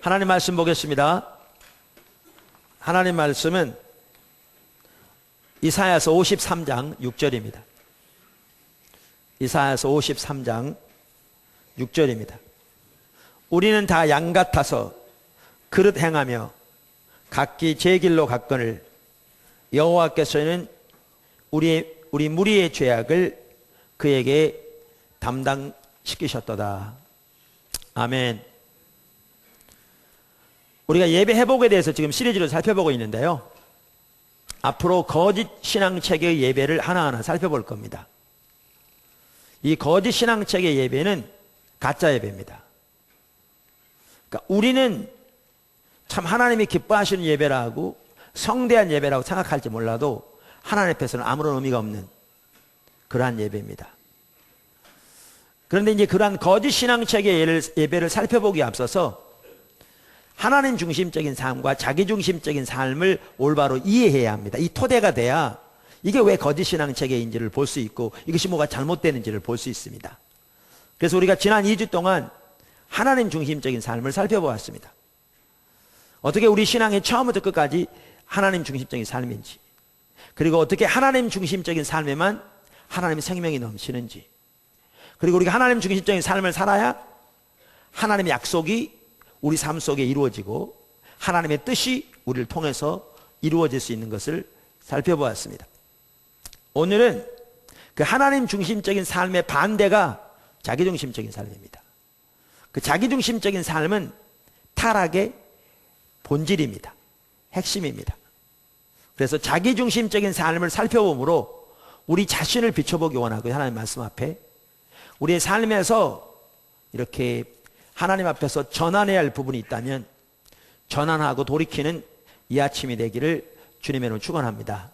하나님 말씀 보겠습니다. 하나님 말씀은 이사야서 53장 6절입니다. 이사야서 53장 6절입니다. 우리는 다 양 같아서 그릇 행하며 각기 제 길로 갔거늘 여호와께서는 우리 무리의 죄악을 그에게 담당시키셨도다. 아멘. 우리가 예배 회복에 대해서 지금 시리즈로 살펴보고 있는데요. 앞으로 거짓 신앙책의 예배를 하나하나 살펴볼 겁니다. 이 거짓 신앙책의 예배는 가짜 예배입니다. 그러니까 우리는 참 하나님이 기뻐하시는 예배라고 성대한 예배라고 생각할지 몰라도 하나님 앞에서는 아무런 의미가 없는 그러한 예배입니다. 그런데 이제 그러한 거짓 신앙책의 예배를 살펴보기에 앞서서 하나님 중심적인 삶과 자기 중심적인 삶을 올바로 이해해야 합니다. 이 토대가 돼야 이게 왜 거짓 신앙체계인지를 볼 수 있고 이것이 뭐가 잘못되는지를 볼 수 있습니다. 그래서 우리가 지난 2주 동안 하나님 중심적인 삶을 살펴보았습니다. 어떻게 우리 신앙의 처음부터 끝까지 하나님 중심적인 삶인지, 그리고 어떻게 하나님 중심적인 삶에만 하나님의 생명이 넘치는지, 그리고 우리가 하나님 중심적인 삶을 살아야 하나님의 약속이 우리 삶 속에 이루어지고 하나님의 뜻이 우리를 통해서 이루어질 수 있는 것을 살펴보았습니다. 오늘은 그 하나님 중심적인 삶의 반대가 자기중심적인 삶입니다. 그 자기중심적인 삶은 타락의 본질입니다. 핵심입니다. 그래서 자기중심적인 삶을 살펴보므로 우리 자신을 비춰보기 원하고요. 하나님 말씀 앞에 우리의 삶에서 이렇게 하나님 앞에서 전환해야 할 부분이 있다면 전환하고 돌이키는 이 아침이 되기를 주님의 이름으로 축원합니다.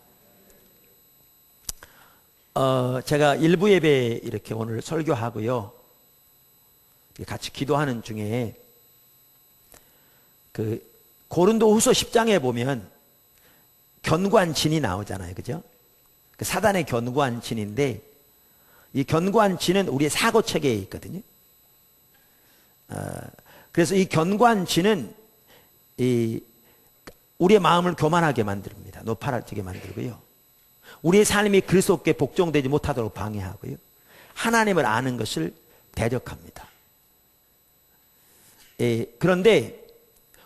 제가 일부 예배 이렇게 오늘 설교하고요. 같이 기도하는 중에 그 고린도후서 10장에 보면 견고한 진이 나오잖아요. 그죠? 그 사단의 견고한 진인데 이 견고한 진은 우리의 사고 체계에 있거든요. 그래서 이 견고한 진은 우리의 마음을 교만하게 만듭니다. 높아지게 만들고요. 우리의 삶이 그리스도께 복종되지 못하도록 방해하고요. 하나님을 아는 것을 대적합니다. 그런데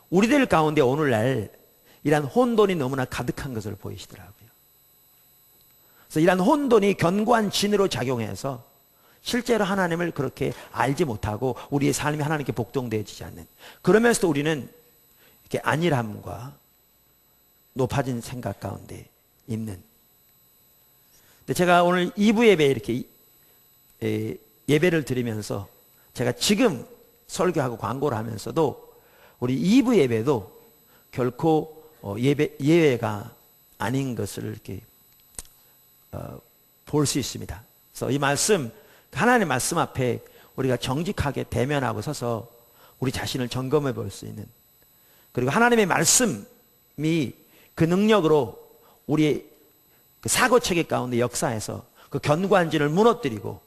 우리들 가운데 오늘날 이러한 혼돈이 너무나 가득한 것을 보이시더라고요. 그래서 이러한 혼돈이 견고한 진으로 작용해서 실제로 하나님을 그렇게 알지 못하고 우리의 삶이 하나님께 복종되어지지 않는, 그러면서도 우리는 이렇게 안일함과 높아진 생각 가운데 있는. 근데 제가 오늘 2부 예배에 이렇게 예배를 드리면서 제가 지금 설교하고 광고를 하면서도 우리 2부 예배도 결코 예외가 아닌 것을 이렇게 볼 수 있습니다. 그래서 이 말씀, 하나님의 말씀 앞에 우리가 정직하게 대면하고 서서 우리 자신을 점검해 볼 수 있는, 그리고 하나님의 말씀이 그 능력으로 우리의 그 사고체계 가운데 역사해서 그 견고한 진을 무너뜨리고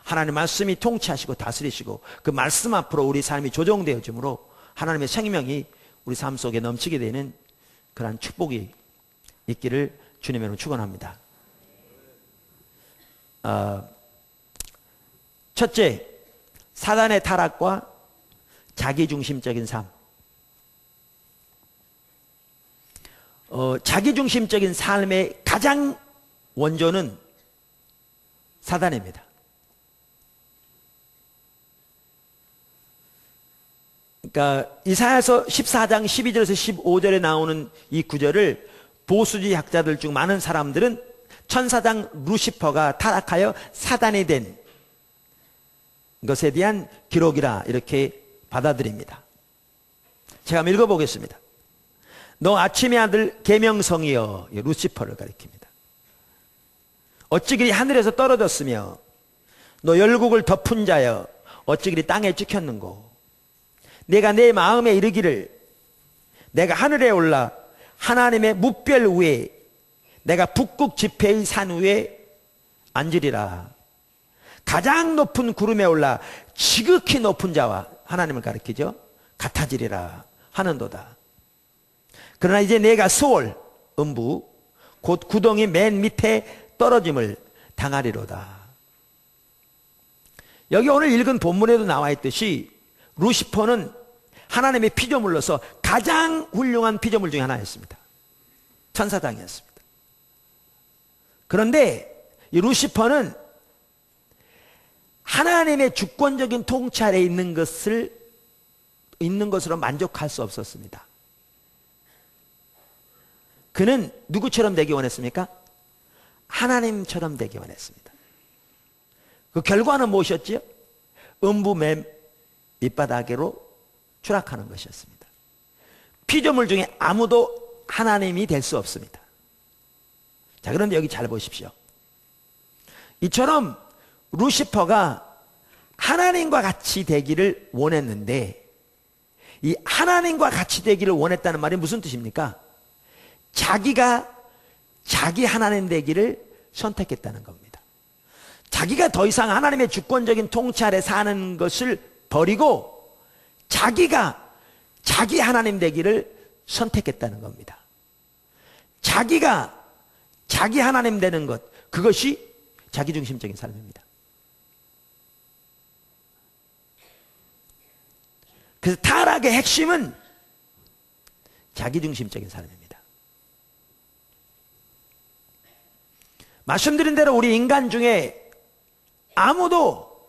하나님의 말씀이 통치하시고 다스리시고 그 말씀 앞으로 우리 삶이 조정되어짐으로 하나님의 생명이 우리 삶 속에 넘치게 되는 그러한 축복이 있기를 주님으로 축원합니다. 첫째, 사단의 타락과 자기중심적인 삶. 자기중심적인 삶의 가장 원조는 사단입니다. 그러니까 이사야서 14장 12절에서 15절에 나오는 이 구절을 보수주의 학자들 중 많은 사람들은 천사장 루시퍼가 타락하여 사단이 된 것에 대한 기록이라 이렇게 받아들입니다. 제가 한번 읽어보겠습니다. 너 아침의 아들 계명성이여, 루시퍼를 가리킵니다. 어찌 그리 하늘에서 떨어졌으며 너 열국을 덮은 자여 어찌 그리 땅에 찍혔는고. 내가 내 마음에 이르기를 내가 하늘에 올라 하나님의 무별 위에 내가 북극 지폐의 산 위에 앉으리라. 가장 높은 구름에 올라 지극히 높은 자와, 하나님을 가리키죠, 같아지리라 하는도다. 그러나 이제 내가 수월 음부 곧 구덩이 맨 밑에 떨어짐을 당하리로다. 여기 오늘 읽은 본문에도 나와 있듯이 루시퍼는 하나님의 피조물로서 가장 훌륭한 피조물 중에 하나였습니다. 천사장이었습니다. 그런데 이 루시퍼는 하나님의 주권적인 통찰에 있는 것으로 만족할 수 없었습니다. 그는 누구처럼 되기 원했습니까? 하나님처럼 되기 원했습니다. 그 결과는 무엇이었지요? 음부 맨 밑바닥으로 추락하는 것이었습니다. 피조물 중에 아무도 하나님이 될 수 없습니다. 자, 그런데 여기 잘 보십시오. 이처럼 루시퍼가 하나님과 같이 되기를 원했는데, 이 하나님과 같이 되기를 원했다는 말이 무슨 뜻입니까? 자기가 자기 하나님 되기를 선택했다는 겁니다. 자기가 더 이상 하나님의 주권적인 통찰에 사는 것을 버리고 자기가 자기 하나님 되기를 선택했다는 겁니다. 자기가 자기 하나님 되는 것, 그것이 자기중심적인 삶입니다. 그래서 타락의 핵심은 자기중심적인 삶입니다. 말씀드린 대로 우리 인간 중에 아무도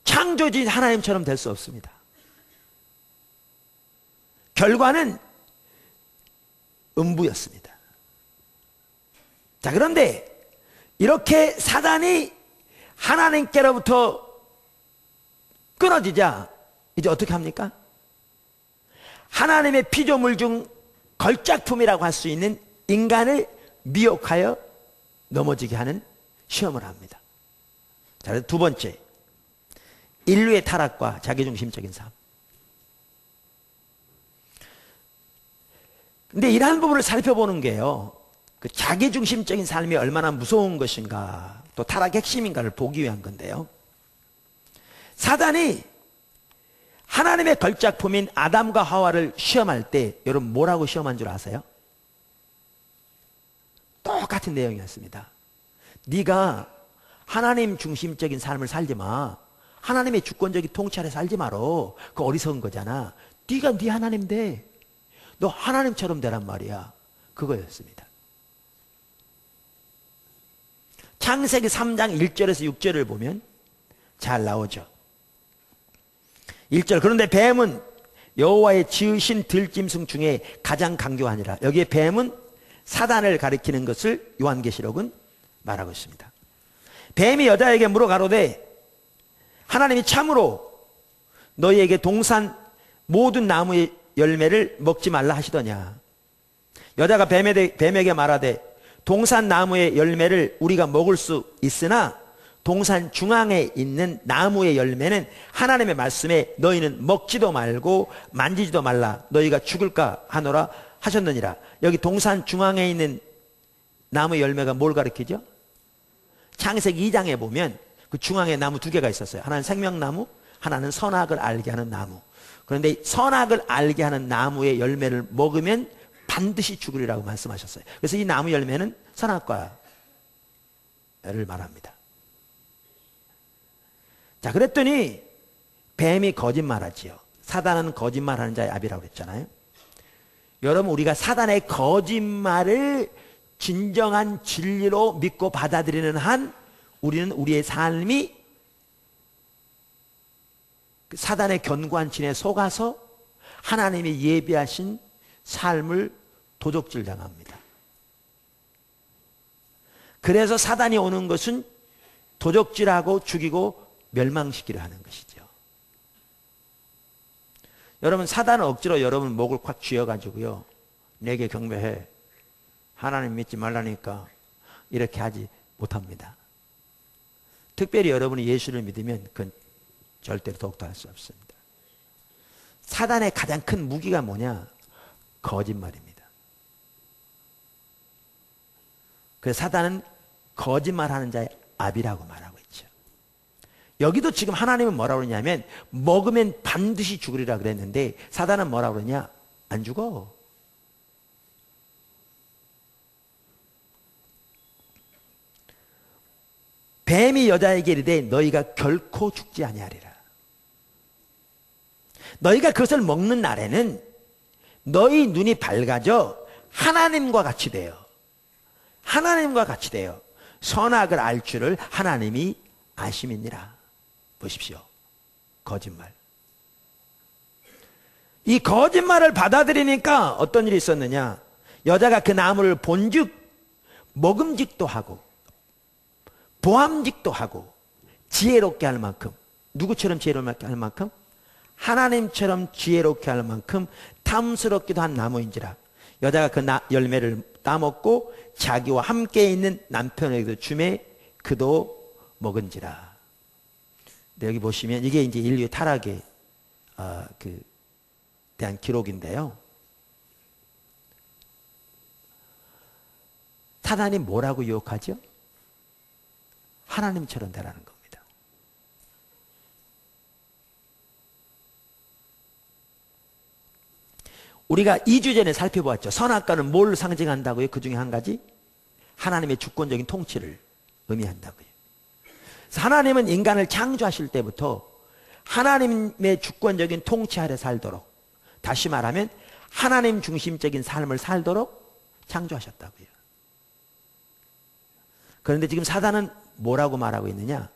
창조주인 하나님처럼 될 수 없습니다. 결과는 음부였습니다. 자, 그런데 이렇게 사단이 하나님께로부터 끊어지자 이제 어떻게 합니까? 하나님의 피조물 중 걸작품이라고 할 수 있는 인간을 미혹하여 넘어지게 하는 시험을 합니다. 자, 두 번째, 인류의 타락과 자기중심적인 삶. 근데 이러한 부분을 살펴보는 게요, 그 자기중심적인 삶이 얼마나 무서운 것인가, 또 타락의 핵심인가를 보기 위한 건데요. 사단이 하나님의 걸작품인 아담과 하와를 시험할 때 여러분 뭐라고 시험한 줄 아세요? 똑같은 내용이었습니다. 네가 하나님 중심적인 삶을 살지 마. 하나님의 주권적인 통찰에 살지 말어. 그거 어리석은 거잖아. 네가 네 하나님 돼. 너 하나님처럼 되란 말이야. 그거였습니다. 창세기 3장 1절에서 6절을 보면 잘 나오죠. 1절, 그런데 뱀은 여호와의 지으신 들짐승 중에 가장 강교하니라. 여기에 뱀은 사단을 가리키는 것을 요한계시록은 말하고 있습니다. 뱀이 여자에게 물어 가로되 하나님이 참으로 너희에게 동산 모든 나무의 열매를 먹지 말라 하시더냐. 여자가 뱀에게 말하되 동산 나무의 열매를 우리가 먹을 수 있으나 동산 중앙에 있는 나무의 열매는 하나님의 말씀에 너희는 먹지도 말고 만지지도 말라 너희가 죽을까 하노라 하셨느니라. 여기 동산 중앙에 있는 나무의 열매가 뭘 가리키죠? 창세기 2장에 보면 그 중앙에 나무 두 개가 있었어요. 하나는 생명나무, 하나는 선악을 알게 하는 나무. 그런데 선악을 알게 하는 나무의 열매를 먹으면 반드시 죽으리라고 말씀하셨어요. 그래서 이 나무 열매는 선악과를 말합니다. 자, 그랬더니 뱀이 거짓말하지요. 사단은 거짓말하는 자의 아비라고 그랬잖아요. 여러분, 우리가 사단의 거짓말을 진정한 진리로 믿고 받아들이는 한 우리는 우리의 삶이 사단의 견고한 진에 속아서 하나님이 예비하신 삶을 도적질 당합니다. 그래서 사단이 오는 것은 도적질하고 죽이고 멸망시키려 하는 것이죠. 여러분, 사단은 억지로 여러분 목을 콱 쥐어가지고요, 내게 경배해, 하나님 믿지 말라니까, 이렇게 하지 못합니다. 특별히 여러분이 예수를 믿으면 그건 절대로 더욱더 할 수 없습니다. 사단의 가장 큰 무기가 뭐냐? 거짓말입니다. 그래서 사단은 거짓말하는 자의 압이라고 말하고 있죠. 여기도 지금 하나님은 뭐라고 그러냐면 먹으면 반드시 죽으리라 그랬는데 사단은 뭐라고 그러냐? 안 죽어. 뱀이 여자에게 이르되 너희가 결코 죽지 아니하리라. 너희가 그것을 먹는 날에는 너희 눈이 밝아져 하나님과 같이 돼요. 하나님과 같이 돼요. 선악을 알 줄을 하나님이 아심이니라. 보십시오. 거짓말. 이 거짓말을 받아들이니까 어떤 일이 있었느냐? 여자가 그 나무를 본즉 먹음직도 하고 보암직도 하고 지혜롭게 할 만큼, 누구처럼 지혜롭게 할 만큼? 하나님처럼 지혜롭게 할 만큼 탐스럽기도 한 나무인지라. 여자가 그 열매를 따먹고 자기와 함께 있는 남편에게도 주매 그도 먹은지라. 여기 보시면 이게 이제 인류의 타락에 대한 기록인데요. 사단이 뭐라고 유혹하죠? 하나님처럼 되라는 겁니다. 우리가 2주 전에 살펴보았죠. 선악과는 뭘 상징한다고요? 그 중에 한 가지? 하나님의 주권적인 통치를 의미한다고요. 그래서 하나님은 인간을 창조하실 때부터 하나님의 주권적인 통치 아래 살도록, 다시 말하면 하나님 중심적인 삶을 살도록 창조하셨다고요. 그런데 지금 사단은 뭐라고 말하고 있느냐?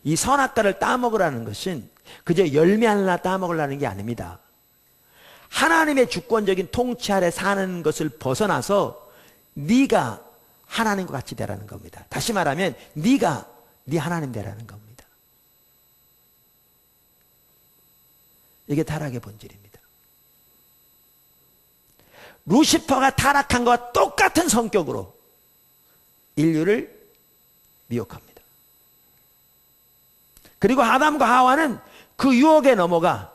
이 선악과를 따먹으라는 것은 그저 열매 하나 따먹으라는 게 아닙니다. 하나님의 주권적인 통치 아래 사는 것을 벗어나서 네가 하나님과 같이 되라는 겁니다. 다시 말하면 네가 네 하나님 되라는 겁니다. 이게 타락의 본질입니다. 루시퍼가 타락한 것과 똑같은 성격으로 인류를 미혹합니다. 그리고 아담과 하와는 그 유혹에 넘어가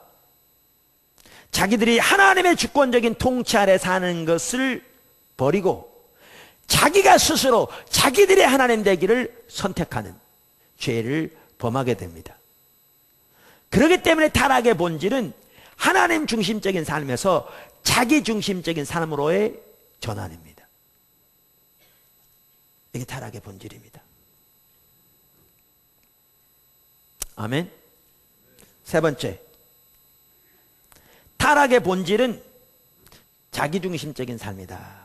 자기들이 하나님의 주권적인 통치 아래 사는 것을 버리고 자기가 스스로 자기들의 하나님 되기를 선택하는 죄를 범하게 됩니다. 그렇기 때문에 타락의 본질은 하나님 중심적인 삶에서 자기 중심적인 삶으로의 전환입니다. 이게 타락의 본질입니다. 아멘. 세 번째, 타락의 본질은 자기중심적인 삶이다.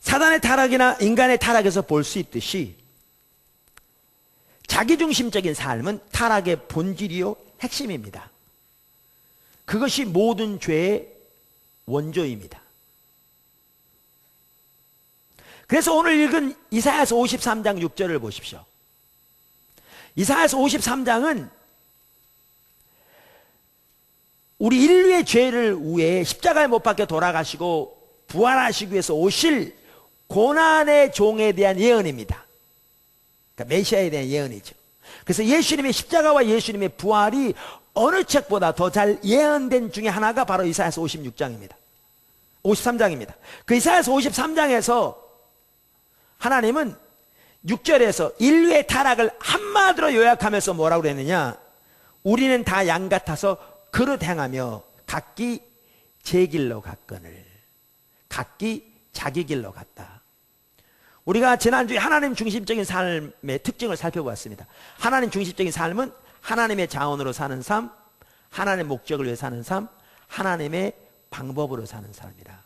사단의 타락이나 인간의 타락에서 볼 수 있듯이 자기중심적인 삶은 타락의 본질이요 핵심입니다. 그것이 모든 죄의 원조입니다. 그래서 오늘 읽은 이사야서 53장 6절을 보십시오. 이사야서 53장은 우리 인류의 죄를 위해 십자가에 못 박혀 돌아가시고 부활하시기 위해서 오실 고난의 종에 대한 예언입니다. 그러니까 메시아에 대한 예언이죠. 그래서 예수님의 십자가와 예수님의 부활이 어느 책보다 더 잘 예언된 중에 하나가 바로 이사야서 56장입니다. 53장입니다. 그 이사야서 53장에서 하나님은 6절에서 인류의 타락을 한마디로 요약하면서 뭐라고 그랬느냐? 우리는 다 양 같아서 그릇 행하며 각기 제 길로 갔거늘 각기 자기 길로 갔다. 우리가 지난주에 하나님 중심적인 삶의 특징을 살펴보았습니다. 하나님 중심적인 삶은 하나님의 자원으로 사는 삶, 하나님의 목적을 위해 사는 삶, 하나님의 방법으로 사는 삶이다.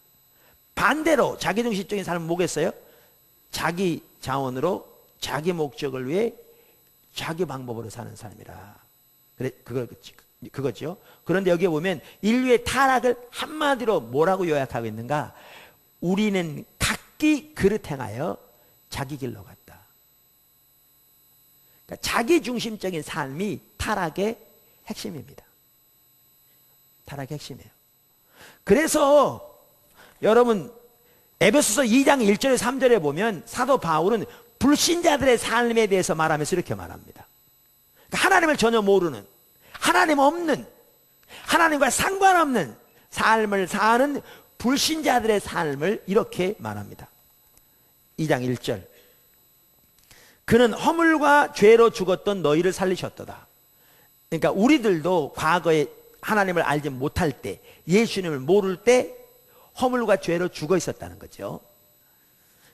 반대로 자기 중심적인 삶은 뭐겠어요? 자기 자원으로 자기 목적을 위해 자기 방법으로 사는 삶이라. 그래, 그거죠. 그런데 여기에 보면 인류의 타락을 한마디로 뭐라고 요약하고 있는가? 우리는 각기 그릇 행하여 자기 길로 갔다. 그러니까 자기 중심적인 삶이 타락의 핵심입니다. 타락의 핵심이에요. 그래서 여러분 에베소서 2장 1절에 3절에 보면 사도 바울은 불신자들의 삶에 대해서 말하면서 이렇게 말합니다. 그러니까 하나님을 전혀 모르는, 하나님 없는, 하나님과 상관없는 삶을 사는 불신자들의 삶을 이렇게 말합니다. 2장 1절. 그는 허물과 죄로 죽었던 너희를 살리셨도다. 그러니까 우리들도 과거에 하나님을 알지 못할 때, 예수님을 모를 때 허물과 죄로 죽어 있었다는 거죠.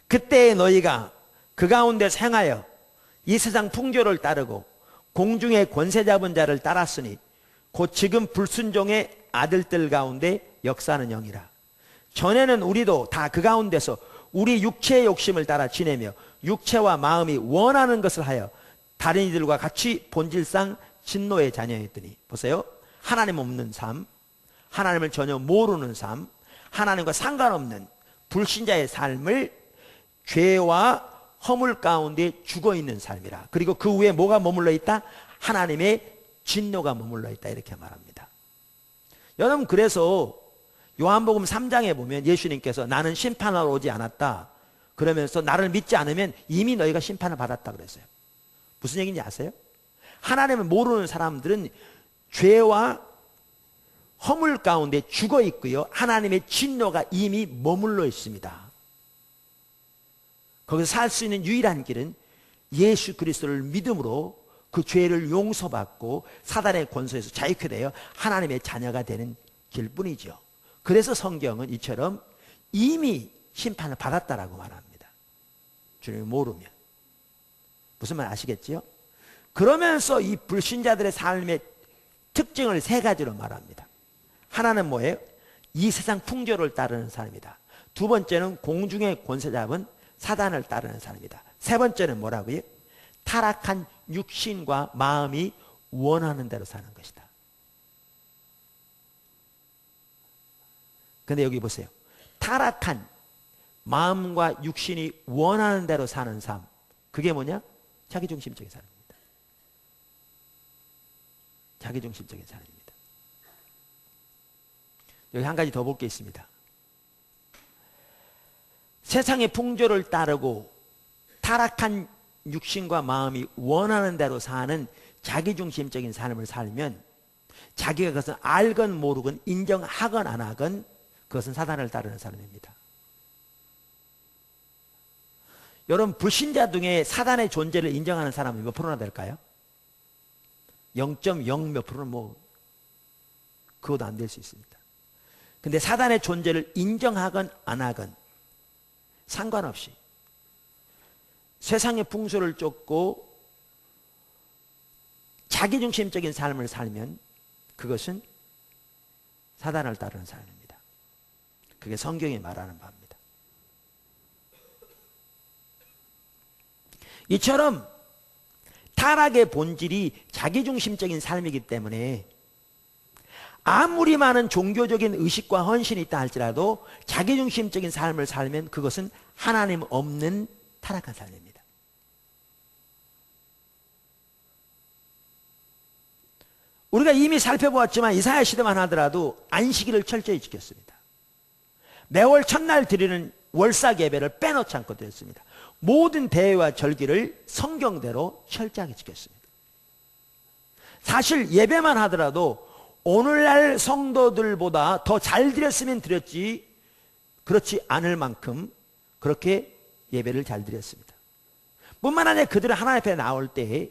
그때 너희가 그 가운데서 행하여 이 세상 풍조를 따르고 공중의 권세 잡은 자를 따랐으니 곧 지금 불순종의 아들들 가운데 역사하는 영이라. 전에는 우리도 다 그 가운데서 우리 육체의 욕심을 따라 지내며 육체와 마음이 원하는 것을 하여 다른 이들과 같이 본질상 진노의 자녀였더니, 보세요. 하나님 없는 삶, 하나님을 전혀 모르는 삶, 하나님과 상관없는 불신자의 삶을 죄와 허물 가운데 죽어있는 삶이라. 그리고 그 위에 뭐가 머물러 있다? 하나님의 진노가 머물러 있다, 이렇게 말합니다. 여러분, 그래서 요한복음 3장에 보면 예수님께서 나는 심판하러 오지 않았다 그러면서 나를 믿지 않으면 이미 너희가 심판을 받았다 그랬어요. 무슨 얘기인지 아세요? 하나님을 모르는 사람들은 죄와 허물 가운데 죽어 있고요, 하나님의 진노가 이미 머물러 있습니다. 거기서 살 수 있는 유일한 길은 예수 그리스도를 믿음으로 그 죄를 용서받고 사단의 권세에서 자유케 되어 하나님의 자녀가 되는 길뿐이죠. 그래서 성경은 이처럼 이미 심판을 받았다라고 말합니다. 주님을 모르면. 무슨 말 아시겠지요? 그러면서 이 불신자들의 삶의 특징을 세 가지로 말합니다. 하나는 뭐예요? 이 세상 풍조를 따르는 사람이다. 두 번째는 공중의 권세 잡은 사단을 따르는 사람이다. 세 번째는 뭐라고요? 타락한 육신과 마음이 원하는 대로 사는 것이다. 근데 여기 보세요. 타락한 마음과 육신이 원하는 대로 사는 삶. 그게 뭐냐? 자기중심적인 삶입니다. 자기중심적인 삶입니다. 여기 한 가지 더 볼 게 있습니다. 세상의 풍조를 따르고 타락한 육신과 마음이 원하는 대로 사는 자기중심적인 삶을 살면 자기가 그것을 알건 모르건 인정하건 안 하건 그것은 사단을 따르는 사람입니다. 여러분, 불신자 중에 사단의 존재를 인정하는 사람이 몇 프로나 될까요? 0.0 몇 프로는 그것도 안 될 수 있습니다. 근데 사단의 존재를 인정하건 안 하건 상관없이 세상의 풍수를 쫓고 자기중심적인 삶을 살면 그것은 사단을 따르는 삶입니다. 그게 성경이 말하는 바입니다. 이처럼 타락의 본질이 자기중심적인 삶이기 때문에 아무리 많은 종교적인 의식과 헌신이 있다 할지라도 자기중심적인 삶을 살면 그것은 하나님 없는 타락한 삶입니다. 우리가 이미 살펴보았지만 이사야 시대만 하더라도 안식일을 철저히 지켰습니다. 매월 첫날 드리는 월삭 예배를 빼놓지 않고 드렸습니다. 모든 대회와 절기를 성경대로 철저하게 지켰습니다. 사실 예배만 하더라도 오늘날 성도들보다 더 잘 드렸으면 드렸지 그렇지 않을 만큼 그렇게 예배를 잘 드렸습니다. 뿐만 아니라 그들은 하나님 앞에 나올 때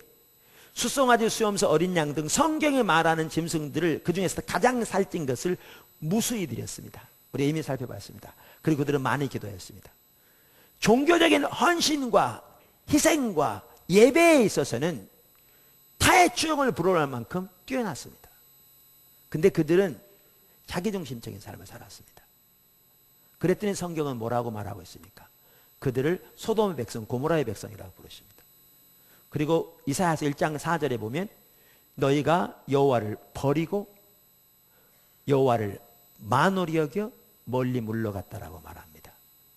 숫송아지, 수염소, 어린 양 등 성경이 말하는 짐승들을 그 중에서 가장 살찐 것을 무수히 드렸습니다. 우리 이미 살펴봤습니다. 그리고 그들은 많이 기도했습니다. 종교적인 헌신과 희생과 예배에 있어서는 타의 추종을 불허할 만큼 뛰어났습니다. 근데 그들은 자기중심적인 삶을 살았습니다. 그랬더니 성경은 뭐라고 말하고 있습니까? 그들을 소돔의 백성, 고모라의 백성이라고 부르십니다. 그리고 이사야서 1장 4절에 보면 너희가 여호와를 버리고 여호와를 만홀히 여겨 멀리 물러갔다라고 말합니다.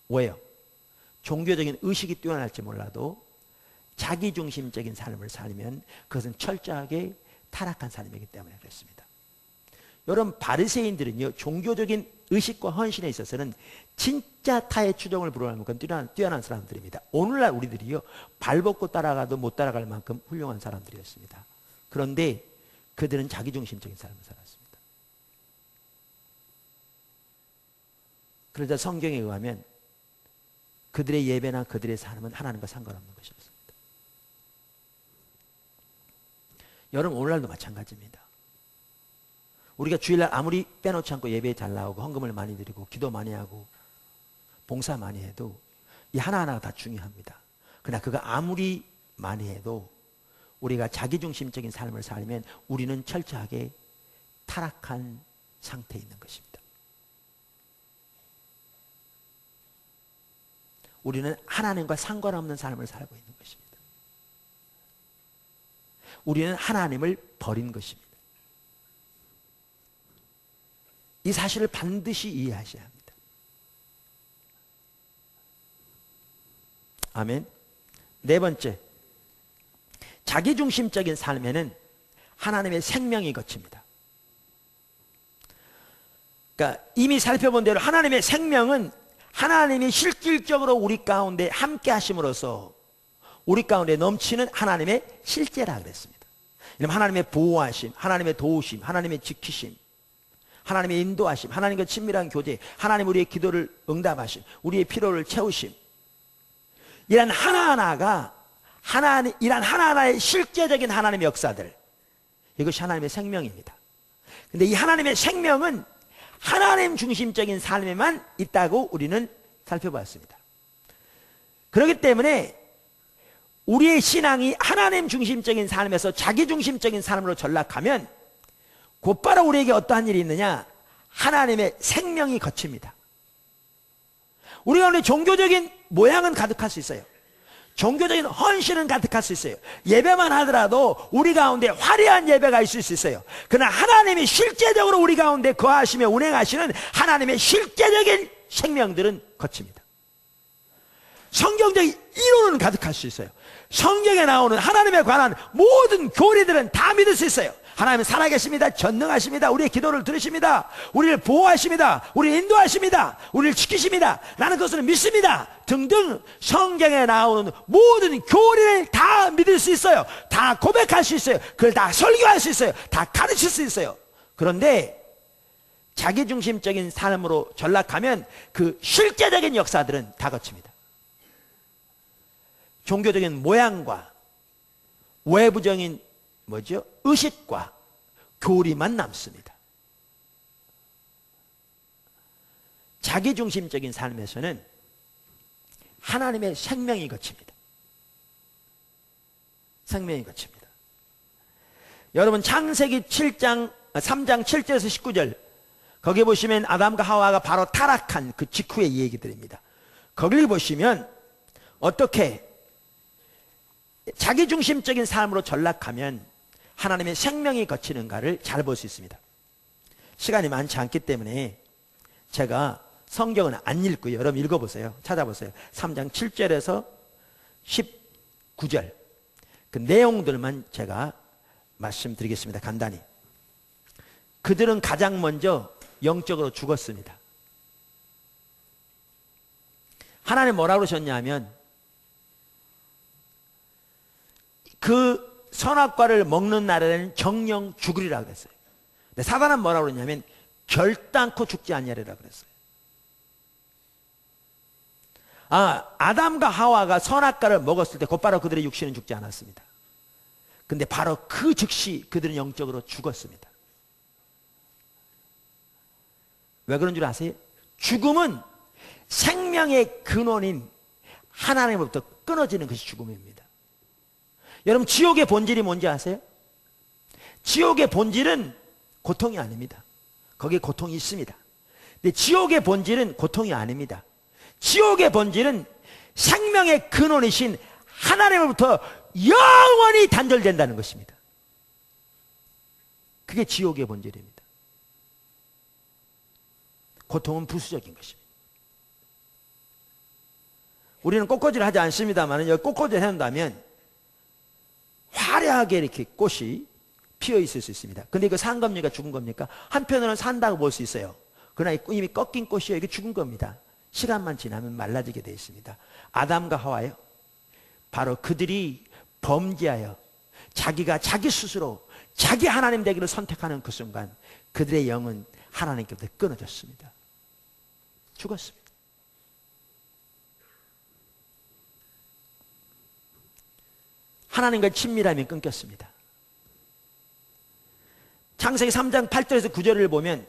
왜요? 종교적인 의식이 뛰어날지 몰라도 자기중심적인 삶을 살면 그것은 철저하게 타락한 삶이기 때문에 그렇습니다. 여러분 바리새인들은요 종교적인 의식과 헌신에 있어서는 진짜 타의 추종을 불허할 만큼 뛰어난 사람들입니다. 오늘날 우리들이요 발벗고 따라가도 못 따라갈 만큼 훌륭한 사람들이었습니다. 그런데 그들은 자기중심적인 삶을 살았습니다. 그러자 성경에 의하면 그들의 예배나 그들의 삶은 하나님과 상관없는 것이었습니다. 여러분 오늘날도 마찬가지입니다. 우리가 주일날 아무리 빼놓지 않고 예배에 잘 나오고 헌금을 많이 드리고 기도 많이 하고 봉사 많이 해도 이 하나하나가 다 중요합니다. 그러나 그거 아무리 많이 해도 우리가 자기중심적인 삶을 살면 우리는 철저하게 타락한 상태에 있는 것입니다. 우리는 하나님과 상관없는 삶을 살고 있는 것입니다. 우리는 하나님을 버린 것입니다. 이 사실을 반드시 이해하셔야 합니다. 아멘. 네 번째, 자기중심적인 삶에는 하나님의 생명이 거칩니다. 그러니까 이미 살펴본 대로 하나님의 생명은 하나님이 실질적으로 우리 가운데 함께 하심으로써 우리 가운데 넘치는 하나님의 실제라 그랬습니다. 하나님의 보호하심, 하나님의 도우심, 하나님의 지키심, 하나님의 인도하심, 하나님과 친밀한 교제, 하나님 우리의 기도를 응답하심, 우리의 필요를 채우심, 이런 하나하나가 이런 하나하나의 실제적인 하나님의 역사들, 이것이 하나님의 생명입니다. 근데 이 하나님의 생명은 하나님 중심적인 삶에만 있다고 우리는 살펴봤습니다. 그렇기 때문에 우리의 신앙이 하나님 중심적인 삶에서 자기 중심적인 삶으로 전락하면 곧바로 우리에게 어떠한 일이 있느냐? 하나님의 생명이 거칩니다. 우리가 오늘 종교적인 모양은 가득할 수 있어요. 종교적인 헌신은 가득할 수 있어요. 예배만 하더라도 우리 가운데 화려한 예배가 있을 수 있어요. 그러나 하나님이 실제적으로 우리 가운데 거하시며 운행하시는 하나님의 실제적인 생명들은 거칩니다. 성경적인 이론은 가득할 수 있어요. 성경에 나오는 하나님에 관한 모든 교리들은 다 믿을 수 있어요. 하나님은 살아계십니다. 전능하십니다. 우리의 기도를 들으십니다. 우리를 보호하십니다. 우리를 인도하십니다. 우리를 지키십니다. 나는 그것을 믿습니다. 등등 성경에 나오는 모든 교리를 다 믿을 수 있어요. 다 고백할 수 있어요. 그걸 다 설교할 수 있어요. 다 가르칠 수 있어요. 그런데 자기중심적인 삶으로 전락하면 그 실제적인 역사들은 다 거칩니다. 종교적인 모양과 외부적인 의식과 교리만 남습니다. 자기중심적인 삶에서는 하나님의 생명이 거칩니다. 생명이 거칩니다. 여러분 창세기 3장 7절에서 19절 거기 보시면 아담과 하와가 바로 타락한 그 직후의 얘기들입니다. 거기를 보시면 어떻게 자기중심적인 삶으로 전락하면 하나님의 생명이 거치는가를 잘 볼 수 있습니다. 시간이 많지 않기 때문에 제가 성경은 안 읽고요. 여러분 읽어보세요. 찾아보세요. 3장 7절에서 19절 그 내용들만 제가 말씀드리겠습니다. 간단히. 그들은 가장 먼저 영적으로 죽었습니다. 하나님 뭐라고 그러셨냐면 그 선악과를 먹는 날에는 정령 죽으리라 그랬어요. 근데 사단은 뭐라고 그러냐면 결단코 죽지 아니하리라 그랬어요. 아담과 하와가 선악과를 먹었을 때 곧바로 그들의 육신은 죽지 않았습니다. 근데 바로 그 즉시 그들은 영적으로 죽었습니다. 왜 그런 줄 아세요? 죽음은 생명의 근원인 하나님으로부터 끊어지는 것이 죽음입니다. 여러분 지옥의 본질이 뭔지 아세요? 지옥의 본질은 고통이 아닙니다. 거기에 고통이 있습니다. 근데 지옥의 본질은 고통이 아닙니다. 지옥의 본질은 생명의 근원이신 하나님으로부터 영원히 단절된다는 것입니다. 그게 지옥의 본질입니다. 고통은 부수적인 것입니다. 우리는 꽃꽂이를 하지 않습니다만 여기 꽃꽂이를 해놓는다면 화려하게 이렇게 꽃이 피어 있을 수 있습니다. 근데 이거 산 겁니까? 죽은 겁니까? 한편으로는 산다고 볼 수 있어요. 그러나 이미 꺾인 꽃이요. 이게 죽은 겁니다. 시간만 지나면 말라지게 되어 있습니다. 아담과 하와요. 바로 그들이 범죄하여 자기가 자기 스스로 자기 하나님 되기를 선택하는 그 순간 그들의 영은 하나님께부터 끊어졌습니다. 죽었습니다. 하나님과 친밀함이 끊겼습니다. 창세기 3장 8절에서 9절을 보면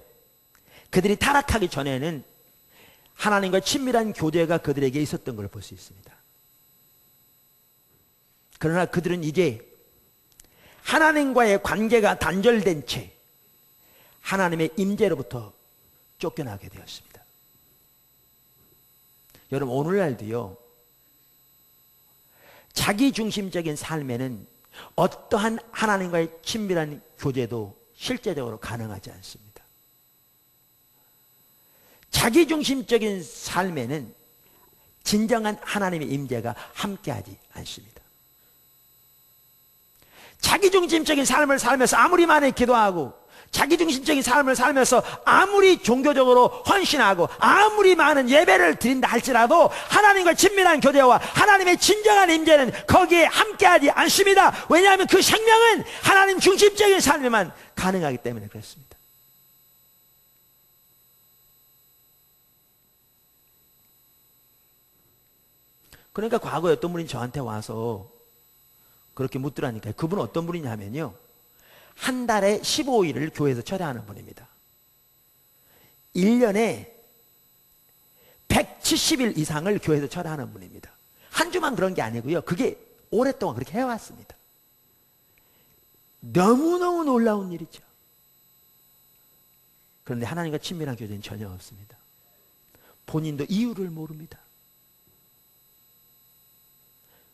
그들이 타락하기 전에는 하나님과 친밀한 교제가 그들에게 있었던 걸 볼 수 있습니다. 그러나 그들은 이제 하나님과의 관계가 단절된 채 하나님의 임재로부터 쫓겨나게 되었습니다. 여러분 오늘날도요, 자기중심적인 삶에는 어떠한 하나님과의 친밀한 교제도 실제적으로 가능하지 않습니다. 자기중심적인 삶에는 진정한 하나님의 임재가 함께하지 않습니다. 자기중심적인 삶을 살면서 아무리 많이 기도하고 자기중심적인 삶을 살면서 아무리 종교적으로 헌신하고 아무리 많은 예배를 드린다 할지라도 하나님과 친밀한 교제와 하나님의 진정한 임재는 거기에 함께하지 않습니다. 왜냐하면 그 생명은 하나님 중심적인 삶에만 가능하기 때문에 그렇습니다. 그러니까 과거에 어떤 분이 저한테 와서 그렇게 묻더라니까요. 그분은 어떤 분이냐면요, 한 달에 15일을 교회에서 철회하는 분입니다. 1년에 170일 이상을 교회에서 철회하는 분입니다. 한 주만 그런 게 아니고요, 그게 오랫동안 그렇게 해왔습니다. 너무너무 놀라운 일이죠. 그런데 하나님과 친밀한 교제는 전혀 없습니다. 본인도 이유를 모릅니다.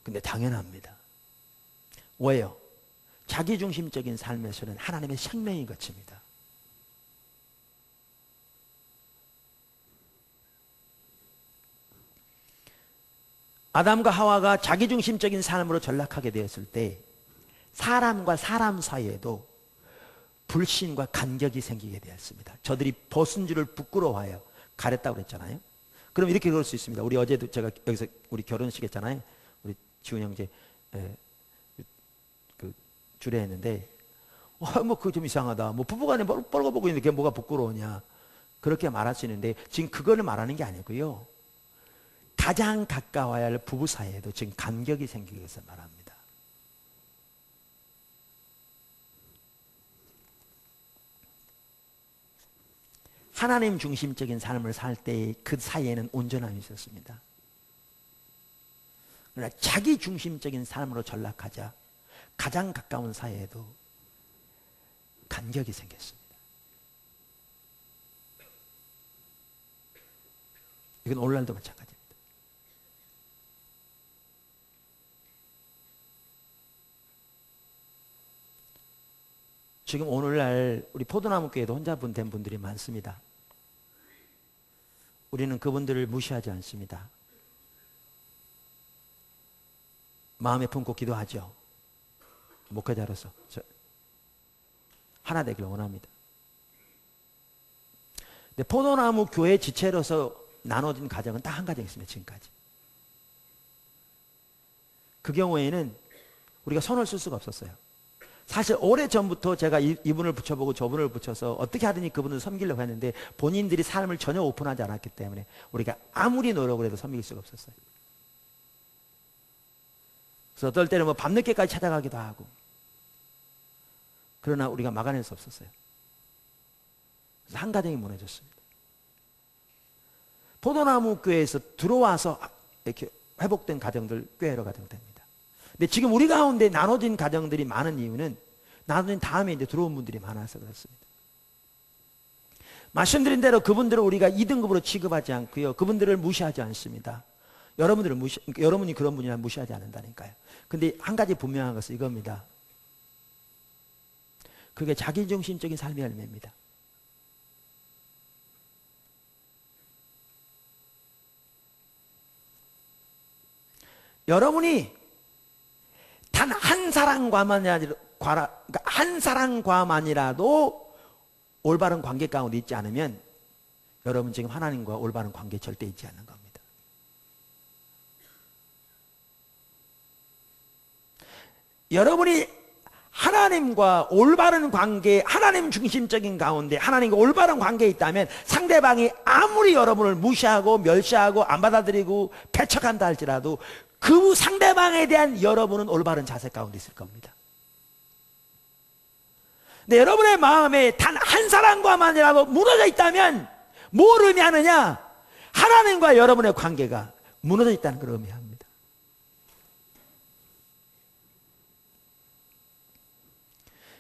근데 당연합니다. 왜요? 자기중심적인 삶에서는 하나님의 생명이 거칩니다. 아담과 하와가 자기중심적인 삶으로 전락하게 되었을 때 사람과 사람 사이에도 불신과 간격이 생기게 되었습니다. 저들이 벗은 줄을 부끄러워하여 가렸다고 그랬잖아요. 그럼 이렇게 그럴 수 있습니다. 우리 어제도 제가 여기서 우리 결혼식 했잖아요. 우리 지훈 형제 주례했는데, 뭐 그거 좀 이상하다. 뭐 부부간에 뻘거보고 있는데 그게 뭐가 부끄러우냐. 그렇게 말할 수 있는데 지금 그거를 말하는 게 아니고요. 가장 가까워야 할 부부 사이에도 지금 간격이 생기기 위해서 말합니다. 하나님 중심적인 삶을 살 때 그 사이에는 온전함이 있었습니다. 그러나 자기 중심적인 삶으로 전락하자 가장 가까운 사이에도 간격이 생겼습니다. 이건 오늘날도 마찬가지입니다. 지금 오늘날 우리 포도나무 교회도 혼자 된 분들이 많습니다. 우리는 그분들을 무시하지 않습니다. 마음에 품고 기도하죠. 목회자로서 하나 되길 원합니다. 근데 포도나무 교회 지체로서 나눠진 가정은 딱 한 가정 있습니다. 지금까지. 그 경우에는 우리가 손을 쓸 수가 없었어요. 사실 오래전부터 제가 이분을 붙여보고 저분을 붙여서 어떻게 하든지 그분을 섬기려고 했는데 본인들이 삶을 전혀 오픈하지 않았기 때문에 우리가 아무리 노력을 해도 섬길 수가 없었어요. 그래서 어떨 때는 뭐 밤늦게까지 찾아가기도 하고, 그러나 우리가 막아낼 수 없었어요. 그래서 한 가정이 무너졌습니다. 포도나무 교회에서 들어와서 이렇게 회복된 가정들 교회로 가정됩니다. 근데 지금 우리 가운데 나눠진 가정들이 많은 이유는 나눠진 다음에 이제 들어온 분들이 많아서 그렇습니다. 말씀드린 대로 그분들을 우리가 2등급으로 취급하지 않고요, 그분들을 무시하지 않습니다. 여러분이 그런 분이라 무시하지 않는다니까요. 근데 한 가지 분명한 것은 이겁니다. 그게 자기중심적인 삶의 열매입니다. 여러분이 단 한 사람과만 그러니까 한 사람과만이라도 올바른 관계 가운데 있지 않으면 여러분 지금 하나님과 올바른 관계 절대 있지 않는 겁니다. 여러분이 하나님과 올바른 관계, 하나님 중심적인 가운데 하나님과 올바른 관계에 있다면 상대방이 아무리 여러분을 무시하고 멸시하고 안 받아들이고 배척한다 할지라도 그 상대방에 대한 여러분은 올바른 자세 가운데 있을 겁니다. 근데 여러분의 마음에 단 한 사람과만이라도 무너져 있다면 뭘 의미하느냐? 하나님과 여러분의 관계가 무너져 있다는 걸 의미합니다.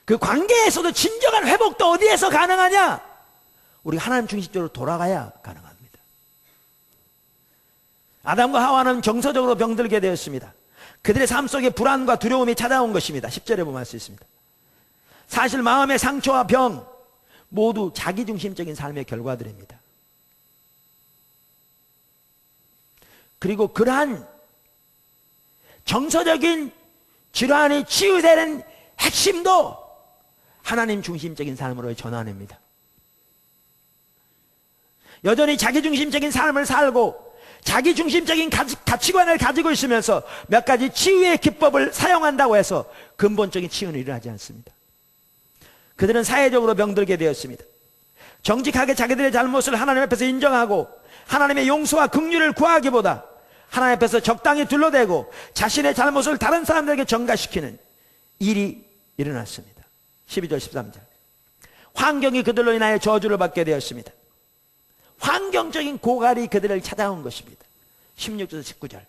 그 관계에서도 진정한 회복도 어디에서 가능하냐? 우리가 하나님 중심적으로 돌아가야 가능합니다. 아담과 하와는 정서적으로 병들게 되었습니다. 그들의 삶 속에 불안과 두려움이 찾아온 것입니다. 10절에 보면 알 수 있습니다. 사실 마음의 상처와 병 모두 자기중심적인 삶의 결과들입니다. 그리고 그러한 정서적인 질환이 치유되는 핵심도 하나님 중심적인 삶으로의 전환입니다. 여전히 자기중심적인 삶을 살고 자기중심적인 가치관을 가지고 있으면서 몇 가지 치유의 기법을 사용한다고 해서 근본적인 치유는 일어나지 않습니다. 그들은 사회적으로 병들게 되었습니다. 정직하게 자기들의 잘못을 하나님 앞에서 인정하고 하나님의 용서와 긍휼을 구하기보다 하나님 앞에서 적당히 둘러대고 자신의 잘못을 다른 사람들에게 전가시키는 일이 일어났습니다. 12절 13절 환경이 그들로 인하여 저주를 받게 되었습니다. 환경적인 고갈이 그들을 찾아온 것입니다. 16절 19절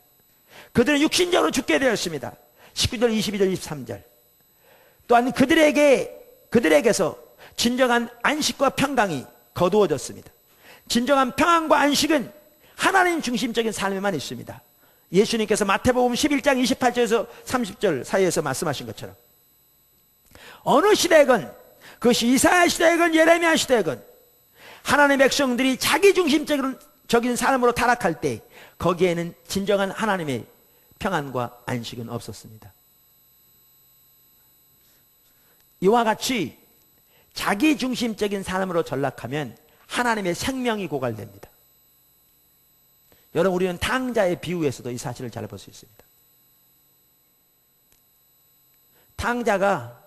그들은 육신적으로 죽게 되었습니다. 19절 22절 23절 또한 그들에게서 진정한 안식과 평강이 거두어졌습니다. 진정한 평안과 안식은 하나님 중심적인 삶에만 있습니다. 예수님께서 마태복음 11장 28절에서 30절 사이에서 말씀하신 것처럼 어느 시대건 그것이 이사야 시대건 예레미야 시대건 하나님의 백성들이 자기중심적인 삶으로 타락할 때 거기에는 진정한 하나님의 평안과 안식은 없었습니다. 이와 같이 자기중심적인 삶으로 전락하면 하나님의 생명이 고갈됩니다. 여러분 우리는 탕자의 비유에서도 이 사실을 잘 볼 수 있습니다. 탕자가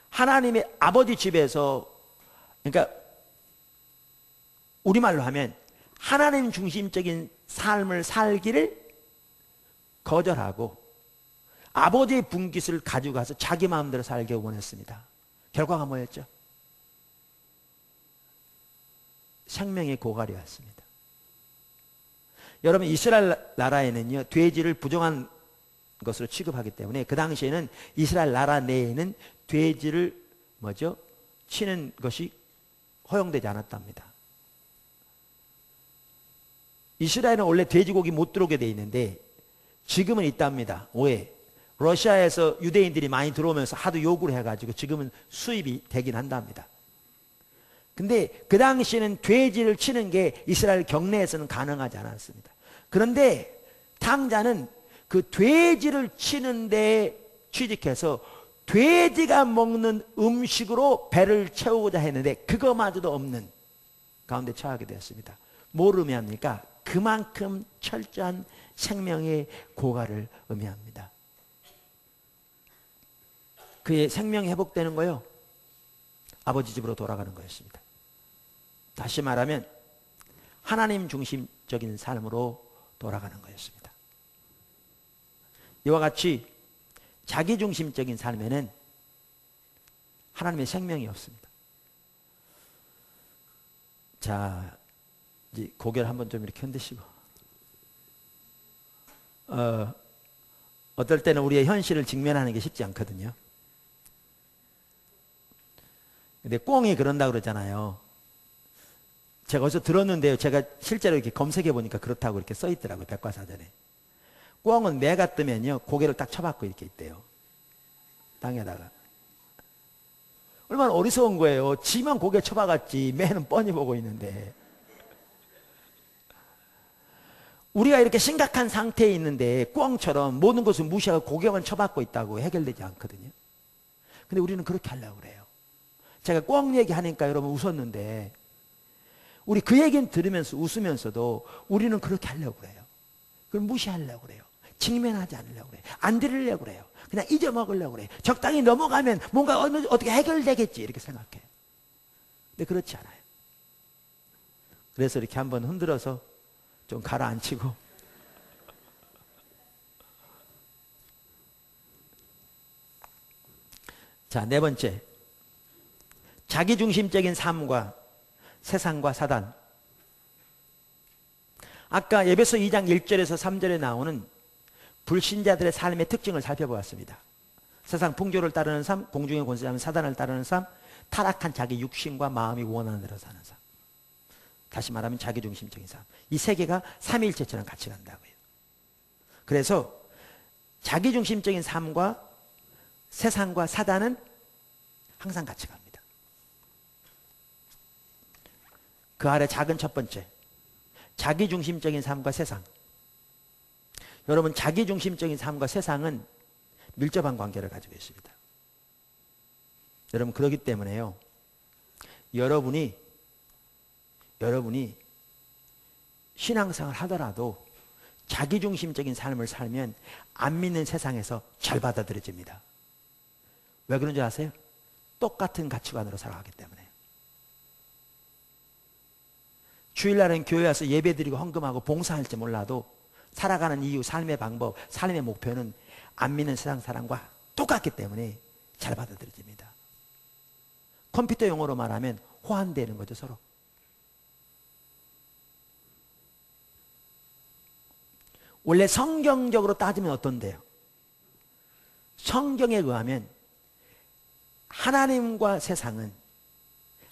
하나님의 아버지 집에서 그러니까 우리말로 하면 하나님 중심적인 삶을 살기를 거절하고 아버지의 분깃을 가지고 가서 자기 마음대로 살기 원했습니다. 결과가 뭐였죠? 생명의 고갈이 왔습니다. 여러분 이스라엘 나라에는요 돼지를 부정한 것으로 취급하기 때문에 그 당시에는 이스라엘 나라 내에는 돼지를 치는 것이 허용되지 않았답니다. 이스라엘은 원래 돼지고기 못 들어오게 돼 있는데 지금은 있답니다. 왜? 러시아에서 유대인들이 많이 들어오면서 하도 요구를 해가지고 지금은 수입이 되긴 한답니다. 근데 그 당시에는 돼지를 치는 게 이스라엘 경내에서는 가능하지 않았습니다. 그런데 탕자는 그 돼지를 치는 데 취직해서 돼지가 먹는 음식으로 배를 채우고자 했는데 그거마저도 없는 가운데 처하게 되었습니다. 뭘 의미합니까? 그만큼 철저한 생명의 고갈을 의미합니다. 그의 생명이 회복되는 거요 아버지 집으로 돌아가는 거였습니다. 다시 말하면 하나님 중심적인 삶으로 돌아가는 거였습니다. 이와 같이 자기중심적인 삶에는 하나님의 생명이 없습니다. 자, 이제 고개를 한번 좀 이렇게 흔드시고 어떨 때는 우리의 현실을 직면하는 게 쉽지 않거든요. 근데 꽁이 그런다 그러잖아요. 제가 어디서 들었는데요. 제가 실제로 이렇게 검색해 보니까 그렇다고 이렇게 써 있더라고요. 백과사전에. 꽁은 매가 뜨면요. 고개를 딱 쳐박고 이렇게 있대요. 땅에다가. 얼마나 어리석은 거예요. 지만 고개 쳐박았지. 매는 뻔히 보고 있는데. 우리가 이렇게 심각한 상태에 있는데 꿩처럼 모든 것을 무시하고 고개만 쳐박고 있다고 해결되지 않거든요. 근데 우리는 그렇게 하려고 그래요. 제가 꿩 얘기하니까 여러분 웃었는데 우리 그 얘기는 들으면서 웃으면서도 우리는 그렇게 하려고 그래요. 그걸 무시하려고 그래요. 직면하지 않으려고 그래요. 안 들으려고 그래요. 그냥 잊어먹으려고 그래요. 적당히 넘어가면 뭔가 어떻게 해결되겠지 이렇게 생각해요. 근데 그렇지 않아요. 그래서 이렇게 한번 흔들어서 좀 가라앉히고 자, 네 번째, 자기중심적인 삶과 세상과 사단. 아까 에베소 2장 1절에서 3절에 나오는 불신자들의 삶의 특징을 살펴보았습니다. 세상 풍조를 따르는 삶, 공중의 권세자인 사단을 따르는 삶, 타락한 자기 육신과 마음이 원하는 대로 사는 삶. 다시 말하면 자기중심적인 삶. 이 세 개가 삼위일체처럼 같이 간다고요. 그래서 자기중심적인 삶과 세상과 사단은 항상 같이 갑니다. 그 아래 작은 첫 번째, 자기중심적인 삶과 세상. 여러분, 자기중심적인 삶과 세상은 밀접한 관계를 가지고 있습니다. 여러분, 그렇기 때문에요, 여러분이 신앙생활을 하더라도 자기중심적인 삶을 살면 안 믿는 세상에서 잘 받아들여집니다. 왜 그런 줄 아세요? 똑같은 가치관으로 살아가기 때문에. 주일날은 교회 와서 예배드리고 헌금하고 봉사할지 몰라도 살아가는 이유, 삶의 방법, 삶의 목표는 안 믿는 세상 사람과 똑같기 때문에 잘 받아들여집니다. 컴퓨터 용어로 말하면 호환되는 거죠, 서로. 원래 성경적으로 따지면 어떤데요? 성경에 의하면 하나님과 세상은,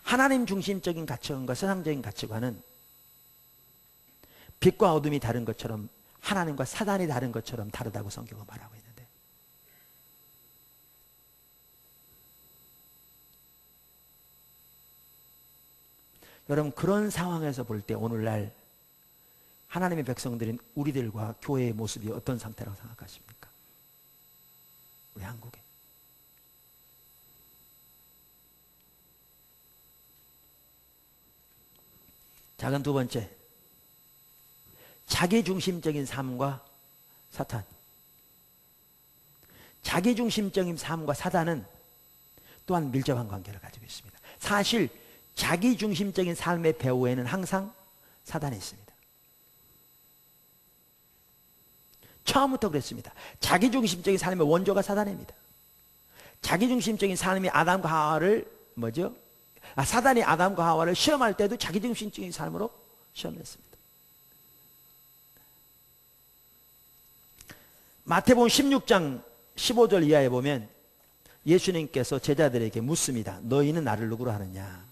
하나님 중심적인 가치관과 세상적인 가치관은 빛과 어둠이 다른 것처럼 하나님과 사단이 다른 것처럼 다르다고 성경은 말하고 있는데, 여러분, 그런 상황에서 볼 때 오늘날 하나님의 백성들인 우리들과 교회의 모습이 어떤 상태라고 생각하십니까? 우리 한국에. 작은 두 번째, 자기중심적인 삶과 사탄. 자기중심적인 삶과 사단은 또한 밀접한 관계를 가지고 있습니다. 사실 자기중심적인 삶의 배후에는 항상 사단이 있습니다. 처음부터 그랬습니다. 자기중심적인 삶의 원조가 사단입니다. 자기중심적인 삶이 아담과 하와를 사단이 아담과 하와를 시험할 때도 자기중심적인 삶으로 시험했습니다. 마태복음 16장 15절 이하에 보면 예수님께서 제자들에게 묻습니다. 너희는 나를 누구로 하느냐?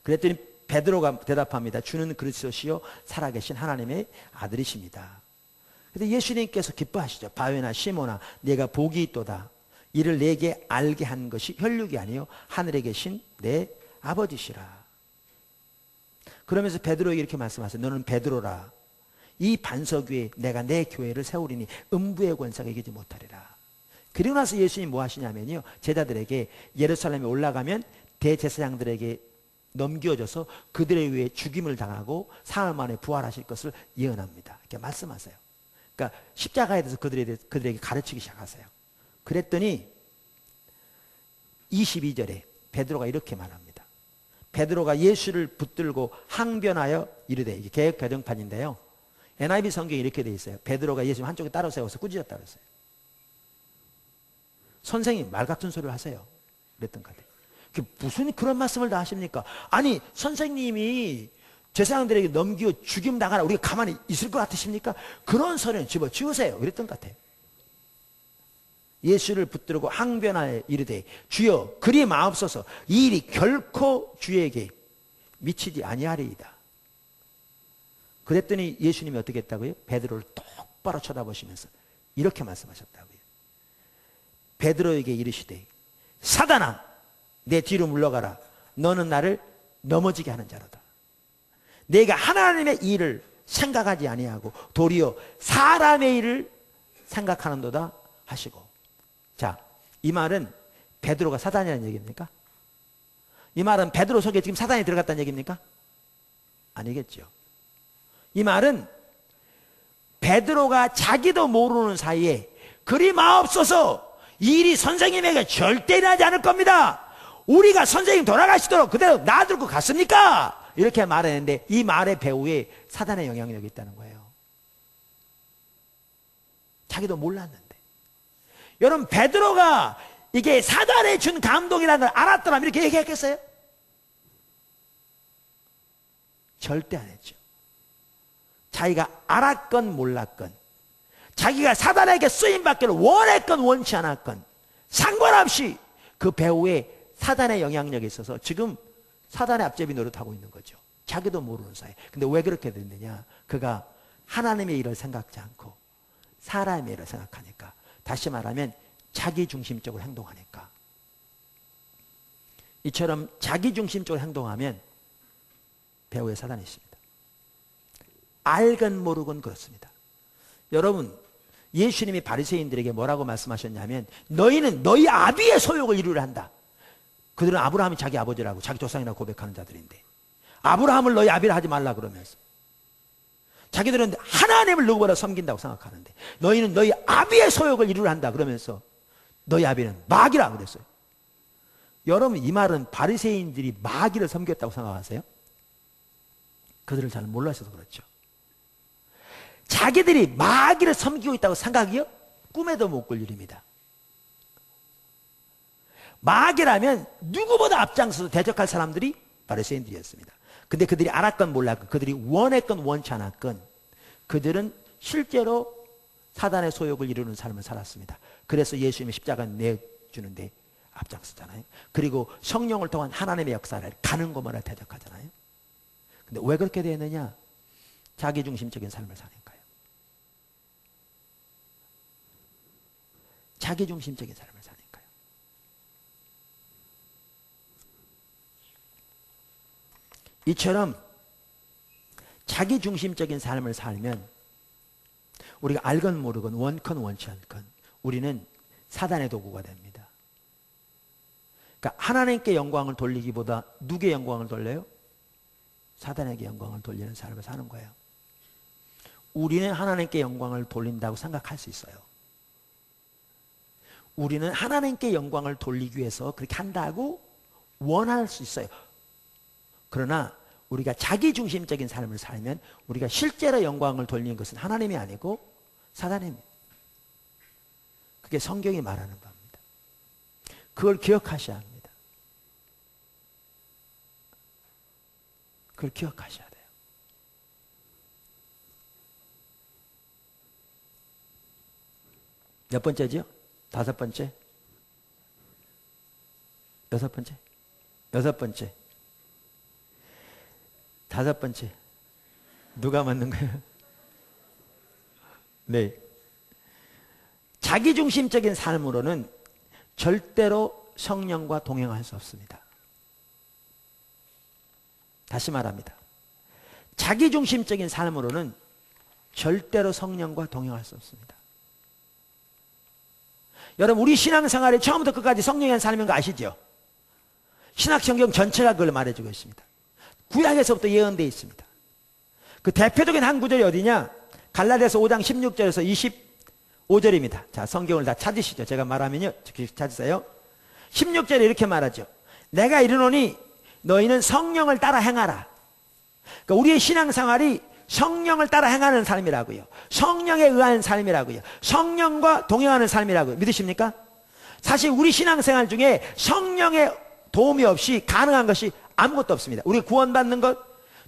그랬더니 베드로가 대답합니다. 주는 그리스도시요 살아계신 하나님의 아들이십니다. 그런데 예수님께서 기뻐하시죠. 바요나 시몬아, 내가 복이 있도다. 이를 내게 알게 한 것이 혈육이 아니요 하늘에 계신 내 아버지시라. 그러면서 베드로에게 이렇게 말씀하세요. 너는 베드로라. 이 반석 위에 내가 내 교회를 세우리니 음부의 권세가 이기지 못하리라. 그리고 나서 예수님이 뭐 하시냐면요, 제자들에게 예루살렘에 올라가면 대제사장들에게 넘겨져서 그들에 의해 죽임을 당하고 사흘 만에 부활하실 것을 예언합니다. 이렇게 말씀하세요. 그러니까 십자가에 대해서 그들에게 가르치기 시작하세요. 그랬더니 22절에 베드로가 이렇게 말합니다. 베드로가 예수를 붙들고 항변하여 이르되, 이게 개역 개정판인데요, NIV 성경에 이렇게 돼 있어요. 베드로가 예수님 한쪽에 따로 세워서 꾸짖었다고 했어요. 선생님, 말 같은 소리를 하세요. 그랬던 것 같아요. 무슨 그런 말씀을 다 하십니까? 아니, 선생님이 제사장들에게 넘겨 죽임 당하라 우리가 가만히 있을 것 같으십니까? 그런 소리는 집어치우세요. 그랬던 것 같아요. 예수를 붙들고 항변하여 이르되, 주여 그리 마옵소서. 이 일이 결코 주에게 미치지 아니하리이다. 그랬더니 예수님이 어떻게 했다고요? 베드로를 똑바로 쳐다보시면서 이렇게 말씀하셨다고요. 베드로에게 이르시되, 사단아 내 뒤로 물러가라. 너는 나를 넘어지게 하는 자로다. 내가 하나님의 일을 생각하지 아니하고 도리어 사람의 일을 생각하는도다 하시고. 자, 이 말은 베드로가 사단이라는 얘기입니까? 이 말은 베드로 속에 지금 사단이 들어갔다는 얘기입니까? 아니겠죠. 이 말은 베드로가 자기도 모르는 사이에 그리 마옵소서, 이 일이 선생님에게 절대 일어나지 않을 겁니다. 우리가 선생님 돌아가시도록 그대로 놔두고 갔습니까? 이렇게 말했는데 이 말의 배후에 사단의 영향력이 있다는 거예요. 자기도 몰랐는데. 여러분, 베드로가 이게 사단에 준 감동이라는 걸 알았더라면 이렇게 얘기했겠어요? 절대 안 했죠. 자기가 알았건 몰랐건, 자기가 사단에게 쓰임받기를 원했건 원치 않았건 상관없이 그 배후에 사단의 영향력이 있어서 지금 사단의 앞제비 노릇하고 있는 거죠. 자기도 모르는 사이. 근데 왜 그렇게 됐느냐? 그가 하나님의 일을 생각지 않고 사람의 일을 생각하니까. 다시 말하면 자기중심적으로 행동하니까. 이처럼 자기중심적으로 행동하면 배후에 사단이 있습니다. 알건 모르건 그렇습니다. 여러분, 예수님이 바리새인들에게 뭐라고 말씀하셨냐면 너희는 너희 아비의 소욕을 이루려 한다. 그들은 아브라함이 자기 아버지라고 자기 조상이라고 고백하는 자들인데 아브라함을 너희 아비라 하지 말라 그러면서 자기들은 하나님을 누구보다 섬긴다고 생각하는데 너희는 너희 아비의 소욕을 이루려 한다 그러면서 너희 아비는 마귀라 그랬어요. 여러분, 이 말은 바리새인들이 마귀를 섬겼다고 생각하세요? 그들을 잘 몰라서 그렇죠. 자기들이 마귀를 섬기고 있다고 생각이요? 꿈에도 못 꿀 일입니다. 마귀라면 누구보다 앞장서서 대적할 사람들이 바리새인들이었습니다. 근데 그들이 알았건 몰랐건, 그들이 원했건 원치 않았건 그들은 실제로 사단의 소욕을 이루는 삶을 살았습니다. 그래서 예수님이 십자가 내주는데 앞장서잖아요. 그리고 성령을 통한 하나님의 역사를 가는 곳마다 대적하잖아요. 근데 왜 그렇게 되느냐? 자기중심적인 삶을 사니까요. 자기중심적인 삶을 사니까요. 이처럼 자기중심적인 삶을 살면 우리가 알건 모르건 원건 원치 않건 우리는 사단의 도구가 됩니다. 그러니까 하나님께 영광을 돌리기보다 누구의 영광을 돌려요? 사단에게 영광을 돌리는 삶을 사는 거예요. 우리는 하나님께 영광을 돌린다고 생각할 수 있어요. 우리는 하나님께 영광을 돌리기 위해서 그렇게 한다고 원할 수 있어요. 그러나 우리가 자기중심적인 삶을 살면 우리가 실제로 영광을 돌리는 것은 하나님이 아니고 사단입니다. 그게 성경이 말하는 겁니다. 그걸 기억하셔야 합니다. 그걸 기억하셔야 돼요. 몇 번째죠? 5번째? 6번째? 6번째. 5번째. 누가 맞는 거예요? 네. 자기중심적인 삶으로는 절대로 성령과 동행할 수 없습니다. 다시 말합니다. 자기중심적인 삶으로는 절대로 성령과 동행할 수 없습니다. 여러분, 우리 신앙생활이 처음부터 끝까지 성령의 삶인 거 아시죠? 신약성경 전체가 그걸 말해주고 있습니다. 구약에서부터 예언되어 있습니다. 그 대표적인 한 구절이 어디냐? 갈라디아서 5장 16절에서 25절입니다. 자, 성경을 다 찾으시죠. 제가 말하면요, 찾으세요. 16절에 이렇게 말하죠. 내가 이르노니 너희는 성령을 따라 행하라. 그러니까 우리의 신앙생활이 성령을 따라 행하는 삶이라고요. 성령에 의한 삶이라고요. 성령과 동행하는 삶이라고요. 믿으십니까? 사실 우리 신앙생활 중에 성령의 도움이 없이 가능한 것이 아무것도 없습니다. 우리 구원받는 것,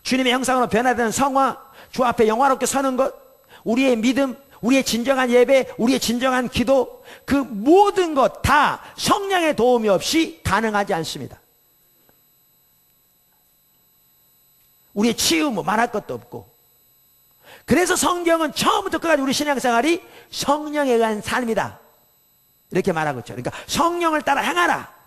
주님의 형상으로 변화되는 성화, 주 앞에 영화롭게 서는 것, 우리의 믿음, 우리의 진정한 예배, 우리의 진정한 기도, 그 모든 것 다 성령의 도움이 없이 가능하지 않습니다. 우리의 치유 뭐 말할 것도 없고. 그래서 성경은 처음부터 끝까지 우리 신앙생활이 성령에 의한 삶이다, 이렇게 말하고 있죠. 그러니까 성령을 따라 행하라,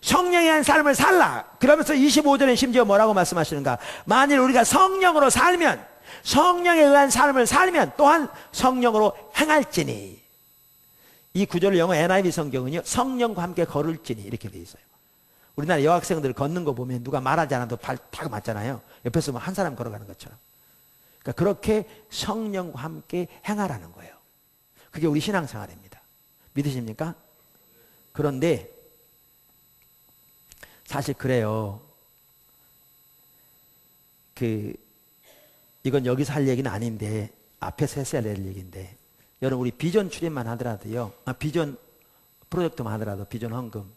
성령에 의한 삶을 살라. 그러면서 25절에 심지어 뭐라고 말씀하시는가? 만일 우리가 성령으로 살면 성령에 의한 삶을 살면 또한 성령으로 행할지니. 이 구절을 영어 NIV 성경은요, 성령과 함께 걸을지니 이렇게 돼 있어요. 우리나라 여학생들 걷는 거 보면 누가 말하지 않아도 발 탁 맞잖아요. 옆에서 한 사람 걸어가는 것처럼. 그러니까 그렇게 성령과 함께 행하라는 거예요. 그게 우리 신앙생활입니다. 믿으십니까? 그런데 사실 그래요. 이건 여기서 할 얘기는 아닌데 앞에서 했어야 될 얘기인데, 여러분 우리 비전 출입만 하더라도요, 비전 프로젝트만 하더라도 비전 헌금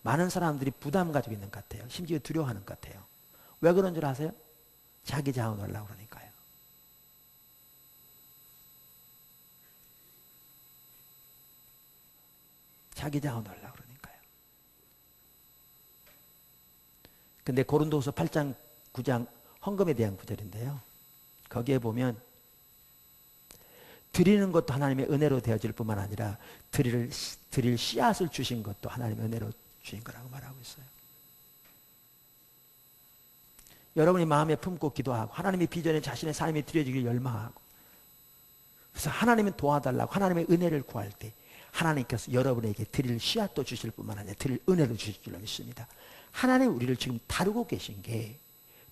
많은 사람들이 부담 가지고 있는 것 같아요. 심지어 두려워하는 것 같아요. 왜 그런 줄 아세요? 자기 자원 하려고 그러니까요. 자기 자원 하려고 그러니까요. 근데 고린도후서 8장 9장 헌금에 대한 구절인데요, 거기에 보면 드리는 것도 하나님의 은혜로 되어질 뿐만 아니라 드릴 씨앗을 주신 것도 하나님의 은혜로 주신 거라고 말하고 있어요. 여러분이 마음에 품고 기도하고 하나님의 비전에 자신의 삶이 드려지길 열망하고, 그래서 하나님은 도와달라고 하나님의 은혜를 구할 때 하나님께서 여러분에게 드릴 씨앗도 주실 뿐만 아니라 드릴 은혜도 주실 줄로 믿습니다. 하나님 우리를 지금 다루고 계신 게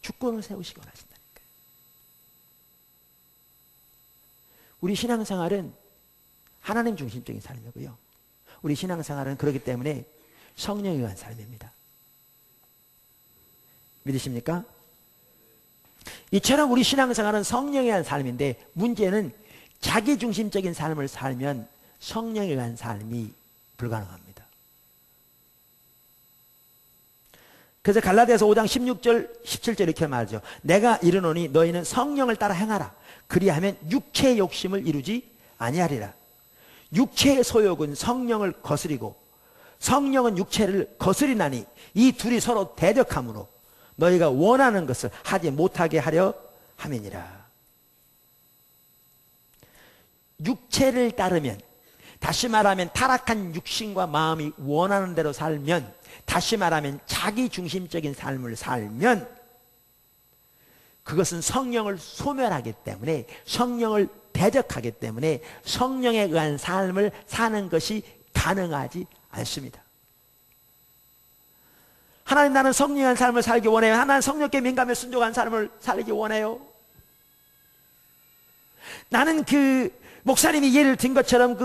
주권을 세우시기 원하신다니까요. 우리 신앙생활은 하나님 중심적인 삶이고요, 우리 신앙생활은 그렇기 때문에 성령에 의한 삶입니다. 믿으십니까? 이처럼 우리 신앙생활은 성령에 의한 삶인데, 문제는 자기중심적인 삶을 살면 성령에 의한 삶이 불가능합니다. 그래서 갈라디아서 5장 16절 17절 이렇게 말하죠. 내가 이르노니 너희는 성령을 따라 행하라. 그리하면 육체의 욕심을 이루지 아니하리라. 육체의 소욕은 성령을 거스리고 성령은 육체를 거스리나니 이 둘이 서로 대적하므로 너희가 원하는 것을 하지 못하게 하려 함이니라. 육체를 따르면, 다시 말하면 타락한 육신과 마음이 원하는 대로 살면, 다시 말하면 자기 중심적인 삶을 살면, 그것은 성령을 소멸하기 때문에, 성령을 대적하기 때문에 성령에 의한 삶을 사는 것이 가능하지 않습니다. 하나님, 나는 성령에 의한 삶을 살기 원해요. 하나님, 성령께 민감해 순종한 삶을 살기 원해요. 나는 목사님이 예를 든 것처럼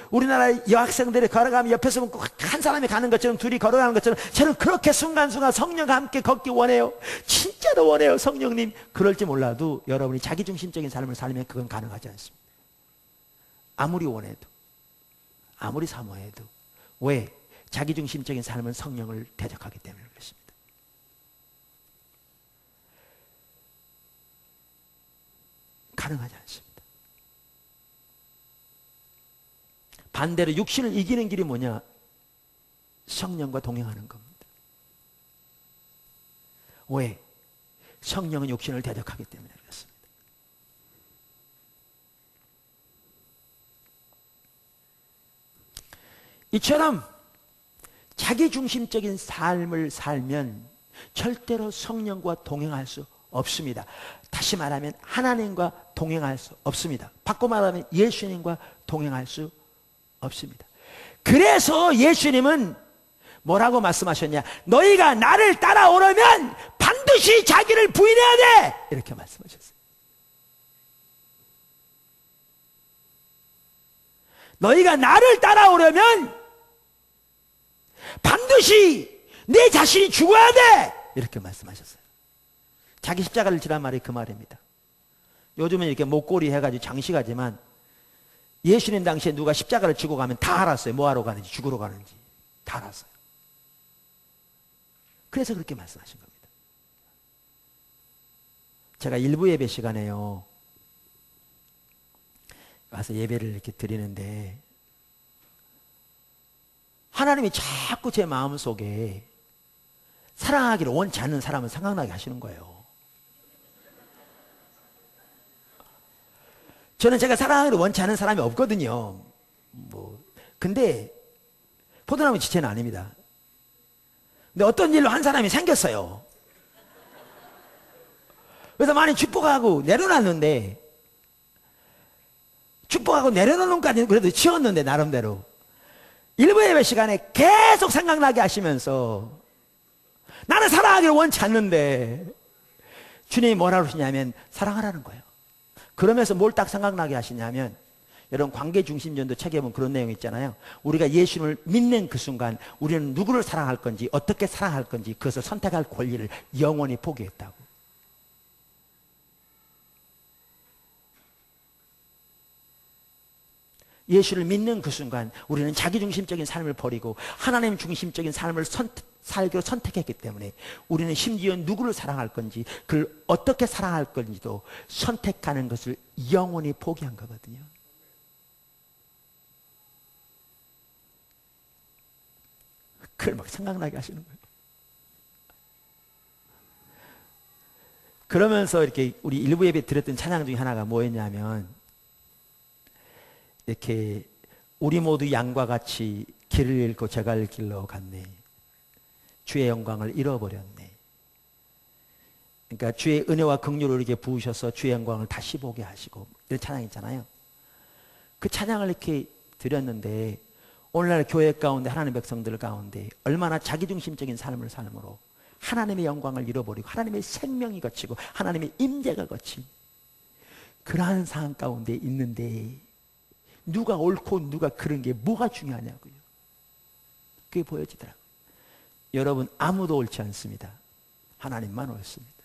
우리나라 여학생들이 걸어가면 옆에서 한 사람이 가는 것처럼, 둘이 걸어가는 것처럼 저는 그렇게 순간순간 성령과 함께 걷기 원해요. 진짜로 원해요, 성령님. 그럴지 몰라도 여러분이 자기중심적인 삶을 살면 그건 가능하지 않습니다. 아무리 원해도, 아무리 사모해도. 왜? 자기중심적인 삶은 성령을 대적하기 때문에 그렇습니다. 가능하지 않습니다. 반대로 육신을 이기는 길이 뭐냐? 성령과 동행하는 겁니다. 왜? 성령은 육신을 대적하기 때문에 그렇습니다. 이처럼 자기중심적인 삶을 살면 절대로 성령과 동행할 수 없습니다. 다시 말하면 하나님과 동행할 수 없습니다. 바꿔 말하면 예수님과 동행할 수 없습니다. 그래서 예수님은 뭐라고 말씀하셨냐? 너희가 나를 따라오려면 반드시 자기를 부인해야 돼! 이렇게 말씀하셨어요. 너희가 나를 따라오려면 반드시 내 자신이 죽어야 돼! 이렇게 말씀하셨어요. 자기 십자가를 지란 말이 그 말입니다. 요즘은 이렇게 목걸이 해가지고 장식하지만 예수님 당시에 누가 십자가를 지고 가면 다 알았어요. 뭐 하러 가는지, 죽으러 가는지 다 알았어요. 그래서 그렇게 말씀하신 겁니다. 제가 일부 예배 시간에요, 와서 예배를 이렇게 드리는데 하나님이 자꾸 제 마음속에 사랑하기를 원치 않는 사람을 생각나게 하시는 거예요. 저는 제가 사랑하기를 원치 않는 사람이 없거든요. 근데 포도나무 지체는 아닙니다. 근데 어떤 일로 한 사람이 생겼어요. 그래서 많이 축복하고 내려놨는데, 축복하고 내려놓는 것까지는 그래도 치웠는데 나름대로 일부 예배 시간에 계속 생각나게 하시면서 나는 사랑하기를 원치 않는데 주님이 뭐라 그러시냐면 사랑하라는 거예요. 그러면서 뭘 딱 생각나게 하시냐면, 여러분 관계중심전도 책에 보면 그런 내용이 있잖아요. 우리가 예수를 믿는 그 순간 우리는 누구를 사랑할 건지 어떻게 사랑할 건지 그것을 선택할 권리를 영원히 포기했다고. 예수를 믿는 그 순간 우리는 자기중심적인 삶을 버리고 하나님 중심적인 삶을 살기로 선택했기 때문에 우리는 심지어 누구를 사랑할 건지 그를 어떻게 사랑할 건지도 선택하는 것을 영원히 포기한 거거든요. 그걸 막 생각나게 하시는 거예요. 그러면서 이렇게 우리 일부 예배 드렸던 찬양 중에 하나가 뭐였냐면, 이렇게 우리 모두 양과 같이 길을 잃고 제갈 길로 갔네. 주의 영광을 잃어버렸네. 그러니까 주의 은혜와 긍휼을 이렇게 부으셔서 주의 영광을 다시 보게 하시고, 이런 찬양 있잖아요. 그 찬양을 이렇게 드렸는데 오늘날 교회 가운데 하나님의 백성들 가운데 얼마나 자기중심적인 삶을 삶으로 하나님의 영광을 잃어버리고 하나님의 생명이 거치고 하나님의 임재가 거친 그러한 상황 가운데 있는데 누가 옳고 누가 그런 게 뭐가 중요하냐고요. 그게 보여지더라고요. 여러분, 아무도 옳지 않습니다. 하나님만 옳습니다.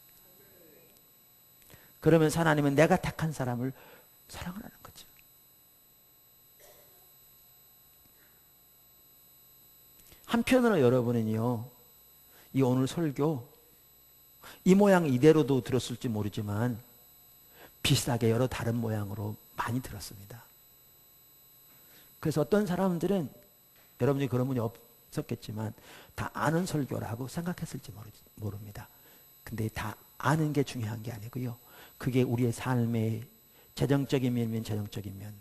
그러면서 하나님은 내가 택한 사람을 사랑하라는 거죠. 한편으로 여러분은요, 이 오늘 설교 이 모양 이대로도 들었을지 모르지만 비슷하게 여러 다른 모양으로 많이 들었습니다. 그래서 어떤 사람들은 여러분이 그런 분이 없었겠지만 다 아는 설교라고 생각했을지 모릅니다. 근데 다 아는 게 중요한 게 아니고요, 그게 우리의 삶의 재정적인 면이면 재정적인 면,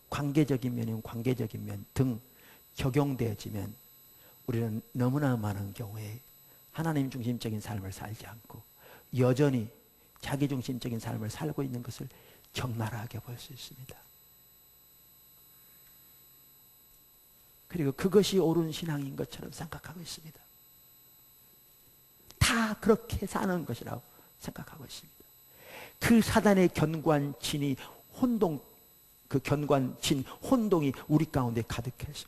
관계적인 면이면 관계적인 면 등 적용되어지면 우리는 너무나 많은 경우에 하나님 중심적인 삶을 살지 않고 여전히 자기 중심적인 삶을 살고 있는 것을 적나라하게 볼 수 있습니다. 그리고 그것이 옳은 신앙인 것처럼 생각하고 있습니다. 다 그렇게 사는 것이라고 생각하고 있습니다. 그 사단의 견고한 진이 그 견고한 혼동이 우리 가운데 가득해서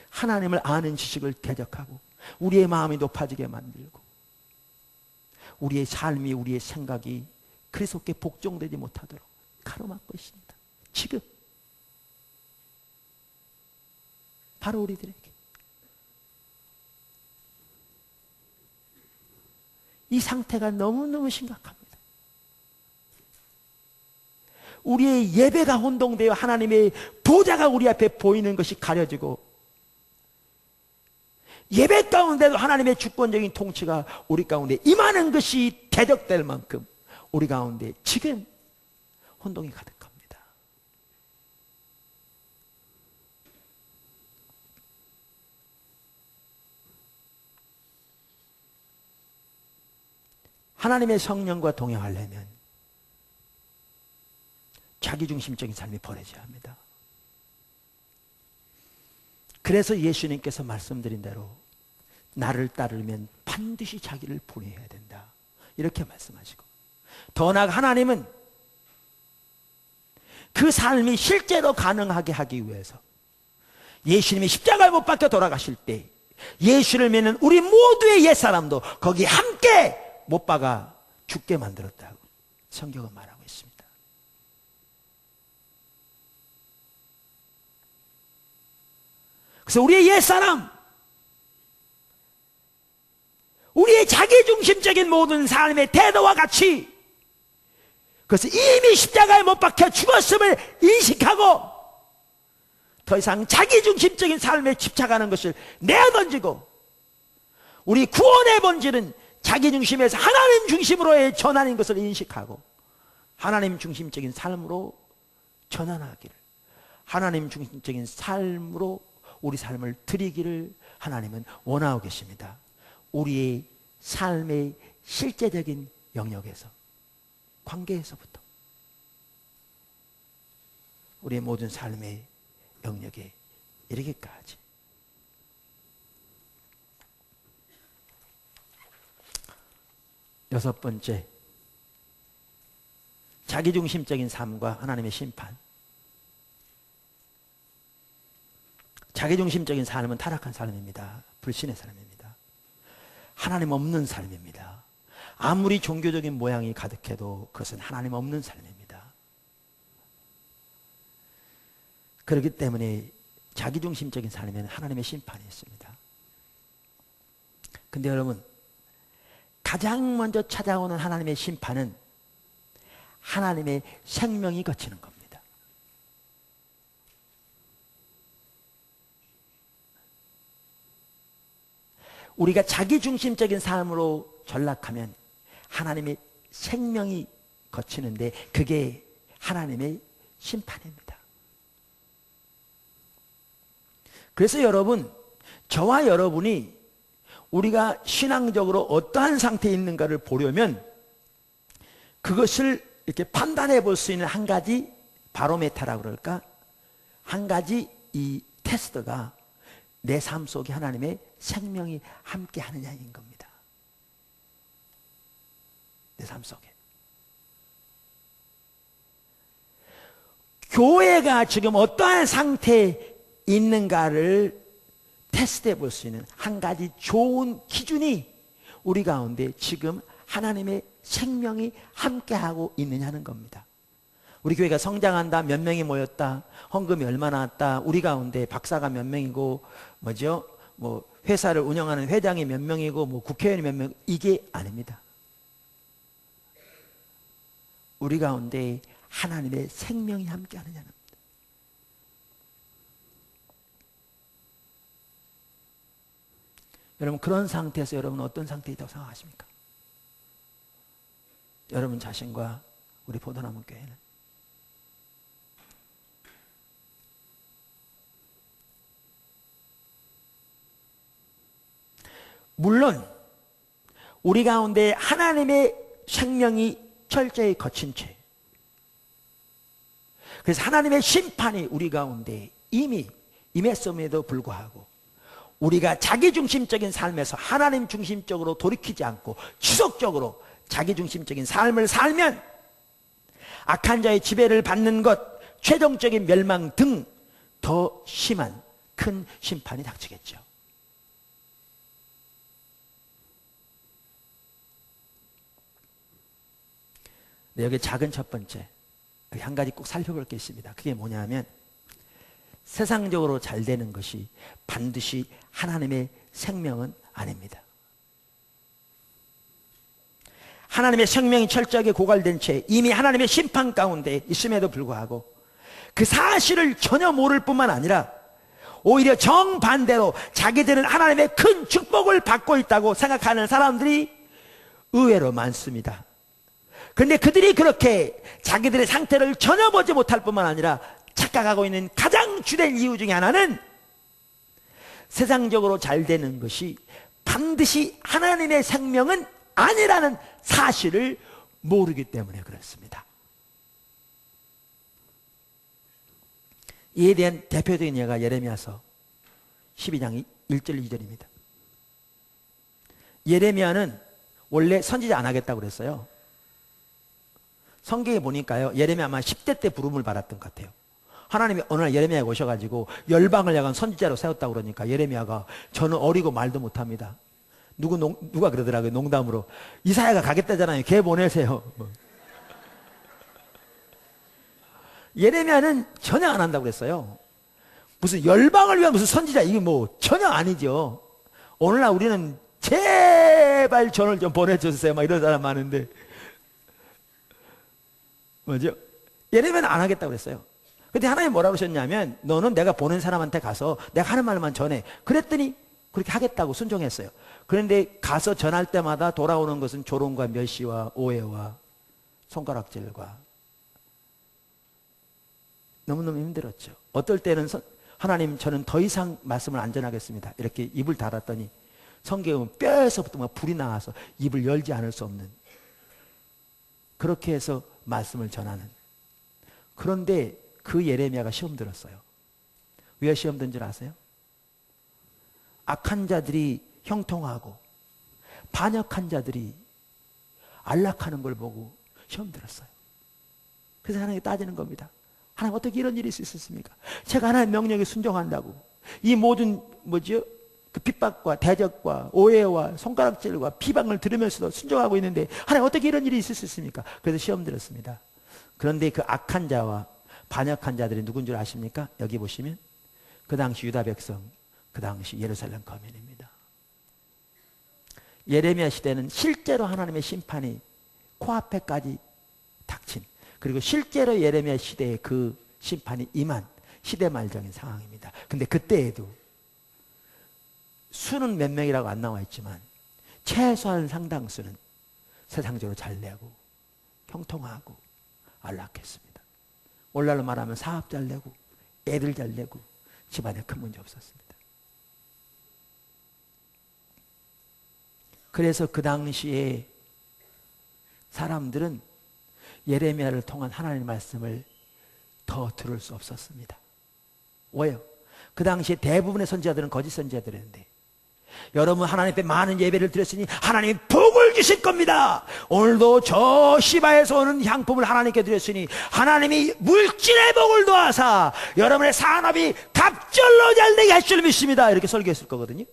하나님을 아는 지식을 대적하고 우리의 마음이 높아지게 만들고 우리의 삶이, 우리의 생각이 그리스도께 복종되지 못하도록 가로막고 있습니다. 지금 바로 우리들에게 이 상태가 너무너무 심각합니다. 우리의 예배가 혼동되어 하나님의 보좌가 우리 앞에 보이는 것이 가려지고 예배 가운데도 하나님의 주권적인 통치가 우리 가운데 임하는 것이 대적될 만큼 우리 가운데 지금 혼동이 가득합니다. 하나님의 성령과 동행하려면 자기중심적인 삶이 버려져야 합니다. 그래서 예수님께서 말씀드린 대로 나를 따르면 반드시 자기를 부인해야 된다, 이렇게 말씀하시고, 더 나아가 하나님은 그 삶이 실제로 가능하게 하기 위해서 예수님이 십자가에 못 박혀 돌아가실 때 예수를 믿는 우리 모두의 옛사람도 거기 함께 못 박아 죽게 만들었다고 성경은 말하고 있습니다. 그래서 우리의 옛사람, 우리의 자기중심적인 모든 삶의 태도와 같이 그것을 이미 십자가에 못 박혀 죽었음을 인식하고 더 이상 자기중심적인 삶에 집착하는 것을 내어던지고 우리 구원의 본질은 자기중심에서 하나님 중심으로의 전환인 것을 인식하고 하나님 중심적인 삶으로 전환하기를, 하나님 중심적인 삶으로 우리 삶을 드리기를 하나님은 원하고 계십니다. 우리의 삶의 실제적인 영역에서 관계에서부터 우리의 모든 삶의 영역에 이르기까지. 여섯 번째, 자기중심적인 삶과 하나님의 심판. 자기중심적인 삶은 타락한 삶입니다. 불신의 삶입니다. 하나님 없는 삶입니다. 아무리 종교적인 모양이 가득해도 그것은 하나님 없는 삶입니다. 그렇기 때문에 자기중심적인 삶에는 하나님의 심판이 있습니다. 근데 여러분, 가장 먼저 찾아오는 하나님의 심판은 하나님의 생명이 거치는 겁니다. 우리가 자기중심적인 삶으로 전락하면 하나님의 생명이 거치는데 그게 하나님의 심판입니다. 그래서 여러분, 저와 여러분이 우리가 신앙적으로 어떠한 상태에 있는가를 보려면 그것을 이렇게 판단해 볼 수 있는 한 가지 바로메타라고 그럴까? 한 가지 이 테스트가 내 삶 속에 하나님의 생명이 함께 하느냐인 겁니다. 내 삶 속에. 교회가 지금 어떠한 상태에 있는가를 테스트해 볼 수 있는 한 가지 좋은 기준이 우리 가운데 지금 하나님의 생명이 함께하고 있느냐는 겁니다. 우리 교회가 성장한다, 몇 명이 모였다, 헌금이 얼마나 왔다, 우리 가운데 박사가 몇 명이고, 뭐 회사를 운영하는 회장이 몇 명이고, 뭐 국회의원이 몇 명, 이게 아닙니다. 우리 가운데 하나님의 생명이 함께하느냐는 겁니다. 여러분, 그런 상태에서 여러분 어떤 상태에 있다고 생각하십니까? 여러분 자신과 우리 포도나무 교회는 물론 우리 가운데 하나님의 생명이 철저히 거친 채, 그래서 하나님의 심판이 우리 가운데 이미 임했음에도 불구하고 우리가 자기중심적인 삶에서 하나님 중심적으로 돌이키지 않고 지속적으로 자기중심적인 삶을 살면 악한 자의 지배를 받는 것, 최종적인 멸망 등 더 심한 큰 심판이 닥치겠죠. 네, 여기 작은 첫 번째, 여기 한 가지 꼭 살펴볼 게 있습니다. 그게 뭐냐면 세상적으로 잘 되는 것이 반드시 하나님의 생명은 아닙니다. 하나님의 생명이 철저하게 고갈된 채 이미 하나님의 심판 가운데 있음에도 불구하고 그 사실을 전혀 모를 뿐만 아니라 오히려 정반대로 자기들은 하나님의 큰 축복을 받고 있다고 생각하는 사람들이 의외로 많습니다. 그런데 그들이 그렇게 자기들의 상태를 전혀 보지 못할 뿐만 아니라 착각하고 있는 가장 주된 이유 중에 하나는 세상적으로 잘 되는 것이 반드시 하나님의 생명은 아니라는 사실을 모르기 때문에 그렇습니다. 이에 대한 대표적인 예가 예레미야서 12장 1절 2절입니다. 예레미야는 원래 선지자 안 하겠다고 그랬어요. 성경에 보니까요, 예레미야 아마 10대 때 부름을 받았던 것 같아요. 하나님이 어느 날 예레미야에 오셔가지고 열방을 향한 선지자로 세웠다고 그러니까 예레미야가 저는 어리고 말도 못합니다. 누가 그러더라고요, 농담으로. 이사야가 가겠다잖아요. 걔 보내세요. 예레미야는 전혀 안 한다고 그랬어요. 무슨 열방을 위한 무슨 선지자, 이게 뭐 전혀 아니죠. 오늘날 우리는 제발 전을 좀 보내주세요 막 이런 사람 많은데 뭐죠? 예레미야는 안 하겠다고 그랬어요. 근데 하나님 뭐라고 하셨냐면 너는 내가 보낸 사람한테 가서 내가 하는 말만 전해. 그랬더니 그렇게 하겠다고 순종했어요. 그런데 가서 전할 때마다 돌아오는 것은 조롱과 멸시와 오해와 손가락질과 너무너무 힘들었죠. 어떨 때는 하나님 저는 더 이상 말씀을 안 전하겠습니다. 이렇게 입을 닫았더니 성경은 뼈에서부터 막 불이 나와서 입을 열지 않을 수 없는. 그렇게 해서 말씀을 전하는. 그런데 그 예레미야가 시험 들었어요. 왜 시험 든 줄 아세요? 악한 자들이 형통하고 반역한 자들이 안락하는 걸 보고 시험 들었어요. 그래서 하나님께 따지는 겁니다. 하나님, 어떻게 이런 일이 있을 수 있습니까? 제가 하나님의 명령에 순종한다고 이 모든 그 핍박과 대적과 오해와 손가락질과 비방을 들으면서도 순종하고 있는데 하나님, 어떻게 이런 일이 있을 수 있습니까? 그래서 시험 들었습니다. 그런데 그 악한 자와 반역한 자들이 누군 줄 아십니까? 여기 보시면 그 당시 유다 백성, 그 당시 예루살렘 거민입니다. 예레미야 시대는 실제로 하나님의 심판이 코앞에까지 닥친, 그리고 실제로 예레미야 시대에 그 심판이 임한 시대 말적인 상황입니다. 근데 그때에도 수는 몇 명이라고 안 나와 있지만 최소한 상당수는 세상적으로 잘 내고 형통하고 안락했습니다. 오늘날로 말하면 사업 잘 내고 애들 잘 내고 집안에 큰 문제 없었습니다. 그래서 그 당시에 사람들은 예레미야를 통한 하나님의 말씀을 더 들을 수 없었습니다. 왜요? 그 당시에 대부분의 선지자들은 거짓 선지자들이었는데, 여러분 하나님 앞에 많은 예배를 드렸으니 하나님이 복을 주실 겁니다. 오늘도 저 시바에서 오는 향품을 하나님께 드렸으니 하나님이 물질의 복을 도와사 여러분의 산업이 갑절로 잘되게 하실 줄 믿습니다. 이렇게 설교했을 거거든요.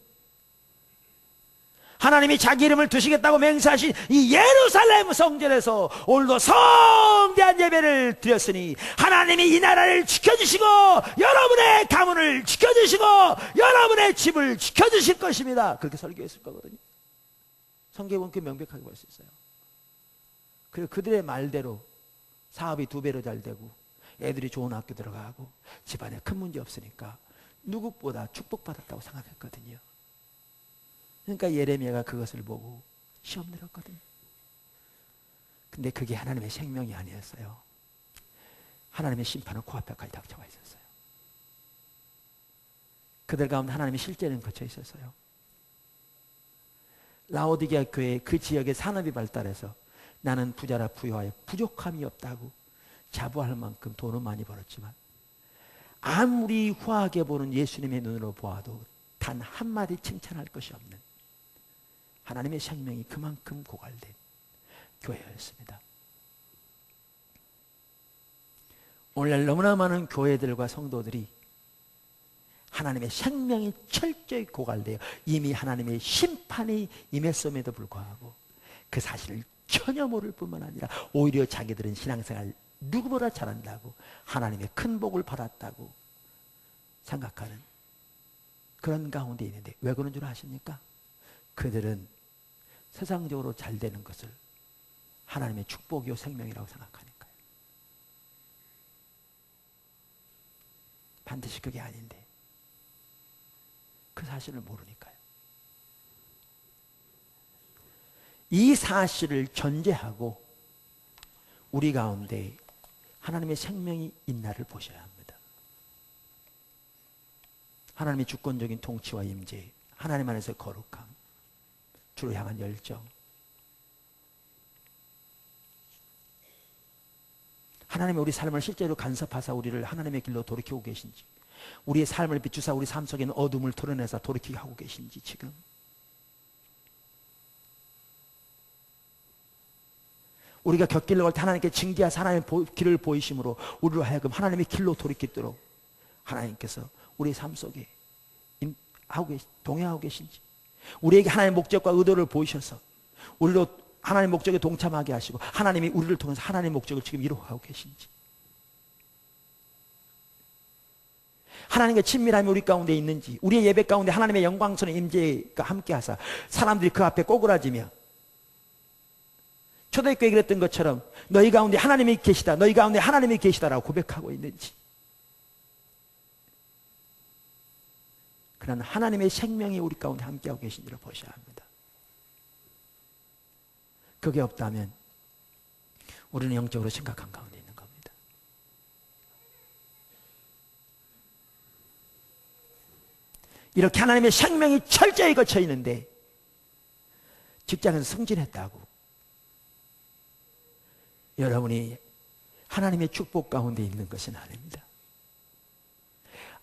하나님이 자기 이름을 두시겠다고 맹세하신 이 예루살렘 성전에서 오늘도 성대한 예배를 드렸으니 하나님이 이 나라를 지켜주시고 여러분의 가문을 지켜주시고 여러분의 집을 지켜주실 것입니다. 그렇게 설교했을 거거든요. 성경은 그 명백하게 볼 수 있어요. 그리고 그들의 말대로 사업이 2배로 잘 되고 애들이 좋은 학교 들어가고 집안에 큰 문제 없으니까 누구보다 축복받았다고 생각했거든요. 그러니까 예레미야가 그것을 보고 시험 들었거든요. 근데 그게 하나님의 생명이 아니었어요. 하나님의 심판은 코앞에까지 닥쳐와 있었어요. 그들 가운데 하나님의 실제는 거쳐 있었어요. 라오디게아 교회 그 지역의 산업이 발달해서 나는 부자라 부유하여 부족함이 없다고 자부할 만큼 돈은 많이 벌었지만 아무리 후하게 보는 예수님의 눈으로 보아도 단 한마디 칭찬할 것이 없는 하나님의 생명이 그만큼 고갈된 교회였습니다. 오늘날 너무나 많은 교회들과 성도들이 하나님의 생명이 철저히 고갈되어 이미 하나님의 심판이 임했음에도 불구하고 그 사실을 전혀 모를 뿐만 아니라 오히려 자기들은 신앙생활 누구보다 잘한다고 하나님의 큰 복을 받았다고 생각하는 그런 가운데 있는데, 왜 그런 줄 아십니까? 그들은 세상적으로 잘 되는 것을 하나님의 축복이요 생명이라고 생각하니까요. 반드시 그게 아닌데 그 사실을 모르니까요. 이 사실을 전제하고 우리 가운데 하나님의 생명이 있나를 보셔야 합니다. 하나님의 주권적인 통치와 임재, 하나님 안에서의 거룩함, 주를 향한 열정, 하나님의 우리 삶을 실제로 간섭하사 우리를 하나님의 길로 돌이키고 계신지, 우리의 삶을 비추사 우리 삶 속에 있는 어둠을 털어내사 돌이키게 하고 계신지, 지금 우리가 곁길로 갈 때 하나님께 징계하사 하나님의 길을 보이심으로 우리로 하여금 하나님의 길로 돌이키도록 하나님께서 우리 삶 속에 동행하고 계신지, 우리에게 하나님의 목적과 의도를 보이셔서 우리로 하나님의 목적에 동참하게 하시고 하나님이 우리를 통해서 하나님의 목적을 지금 이루어가고 계신지, 하나님과 친밀함이 우리 가운데 있는지, 우리의 예배 가운데 하나님의 영광스러운 임재가 함께하사 사람들이 그 앞에 꼬꾸라지며 초대교회 그랬던 것처럼 너희 가운데 하나님이 계시다, 너희 가운데 하나님이 계시다라고 고백하고 있는지, 그런 하나님의 생명이 우리 가운데 함께하고 계신지를 보셔야 합니다. 그게 없다면 우리는 영적으로 심각한 가운데 있는 겁니다. 이렇게 하나님의 생명이 철저히 거쳐 있는데 직장에서 승진했다고, 여러분이 하나님의 축복 가운데 있는 것은 아닙니다.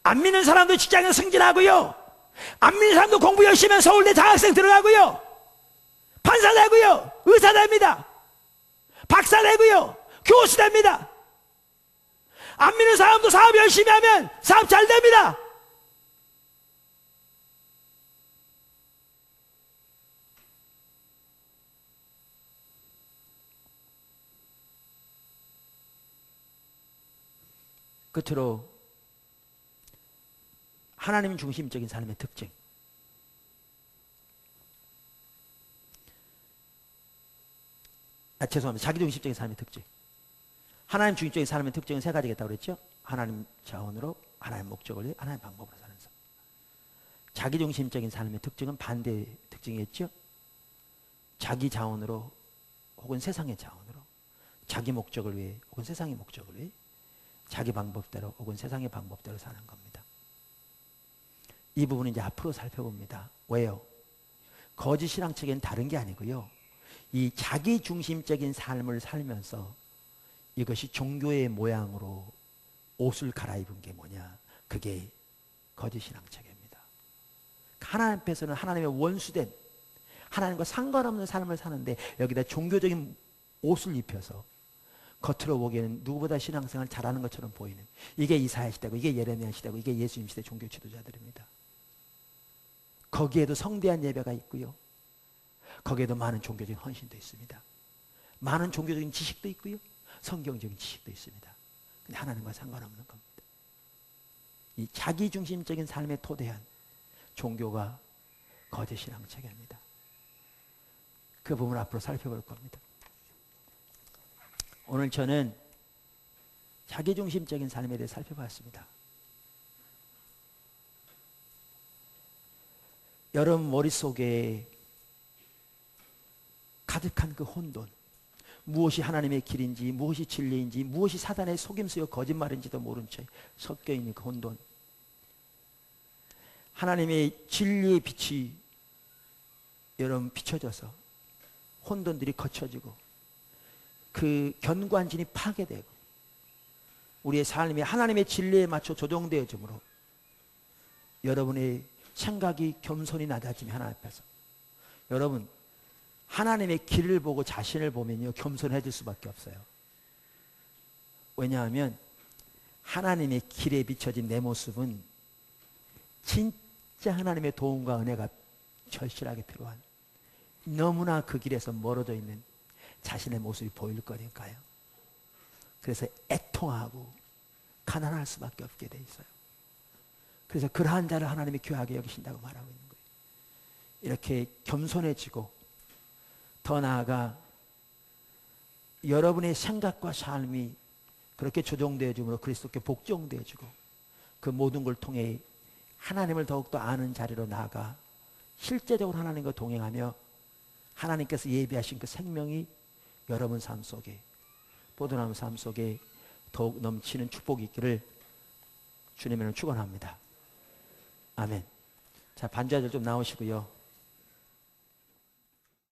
안 믿는 사람도 직장에서 승진하고요, 안 믿는 사람도 공부 열심히 하면 서울대 장학생 들어가고요, 판사 되고요, 의사 됩니다, 박사 되고요, 교수 됩니다. 안 믿는 사람도 사업 열심히 하면 사업 잘 됩니다. 끝으로 하나님 중심적인 삶의 특징. 죄송합니다. 자기 중심적인 삶의 특징. 하나님 중심적인 삶의 특징은 세 가지겠다고 그랬죠? 하나님 자원으로, 하나님 목적을 위해, 하나님 방법으로 사는 삶. 자기 중심적인 삶의 특징은 반대 특징이겠죠? 자기 자원으로 혹은 세상의 자원으로, 자기 목적을 위해 혹은 세상의 목적을 위해, 자기 방법대로 혹은 세상의 방법대로 사는 겁니다. 이 부분은 이제 앞으로 살펴봅니다. 왜요? 거짓 신앙책에는 다른 게 아니고요, 이 자기 중심적인 삶을 살면서 이것이 종교의 모양으로 옷을 갈아입은 게 뭐냐, 그게 거짓 신앙책입니다. 하나님 앞에서는 하나님의 원수된, 하나님과 상관없는 삶을 사는데 여기다 종교적인 옷을 입혀서 겉으로 보기에는 누구보다 신앙생활 잘하는 것처럼 보이는, 이게 이사야 시대고, 이게 예레미야 시대고, 이게 예수님 시대 종교 지도자들입니다. 거기에도 성대한 예배가 있고요, 거기에도 많은 종교적인 헌신도 있습니다. 많은 종교적인 지식도 있고요, 성경적인 지식도 있습니다. 근데 하나님과 상관없는 겁니다. 이 자기중심적인 삶에 토대한 종교가 거짓 신앙체계입니다. 그 부분을 앞으로 살펴볼 겁니다. 오늘 저는 자기중심적인 삶에 대해 살펴봤습니다. 여러분 머릿속에 가득한 그 혼돈, 무엇이 하나님의 길인지, 무엇이 진리인지, 무엇이 사단의 속임수요 거짓말인지도 모른 채 섞여 있는 그 혼돈, 하나님의 진리의 빛이 여러분 비춰져서 혼돈들이 거쳐지고 그 견관진이 파괴되고 우리의 삶이 하나님의 진리에 맞춰 조정되어지므로 여러분의 생각이 겸손히 낮아지면 하나님 앞에서, 여러분 하나님의 길을 보고 자신을 보면요 겸손해질 수밖에 없어요. 왜냐하면 하나님의 길에 비춰진 내 모습은 진짜 하나님의 도움과 은혜가 절실하게 필요한, 너무나 그 길에서 멀어져 있는 자신의 모습이 보일 거니까요. 그래서 애통하고 가난할 수밖에 없게 돼 있어요. 그래서 그러한 자를 하나님이 귀하게 여기신다고 말하고 있는 거예요. 이렇게 겸손해지고 더 나아가 여러분의 생각과 삶이 그렇게 조정되어지므로 그리스도께 복종되어지고 그 모든 걸 통해 하나님을 더욱더 아는 자리로 나아가 실제적으로 하나님과 동행하며 하나님께서 예비하신 그 생명이 여러분 삶 속에, 포도나무 삶 속에 더욱 넘치는 축복이 있기를 주님을 축원합니다. 아멘. 자, 반주자들 좀 나오시고요.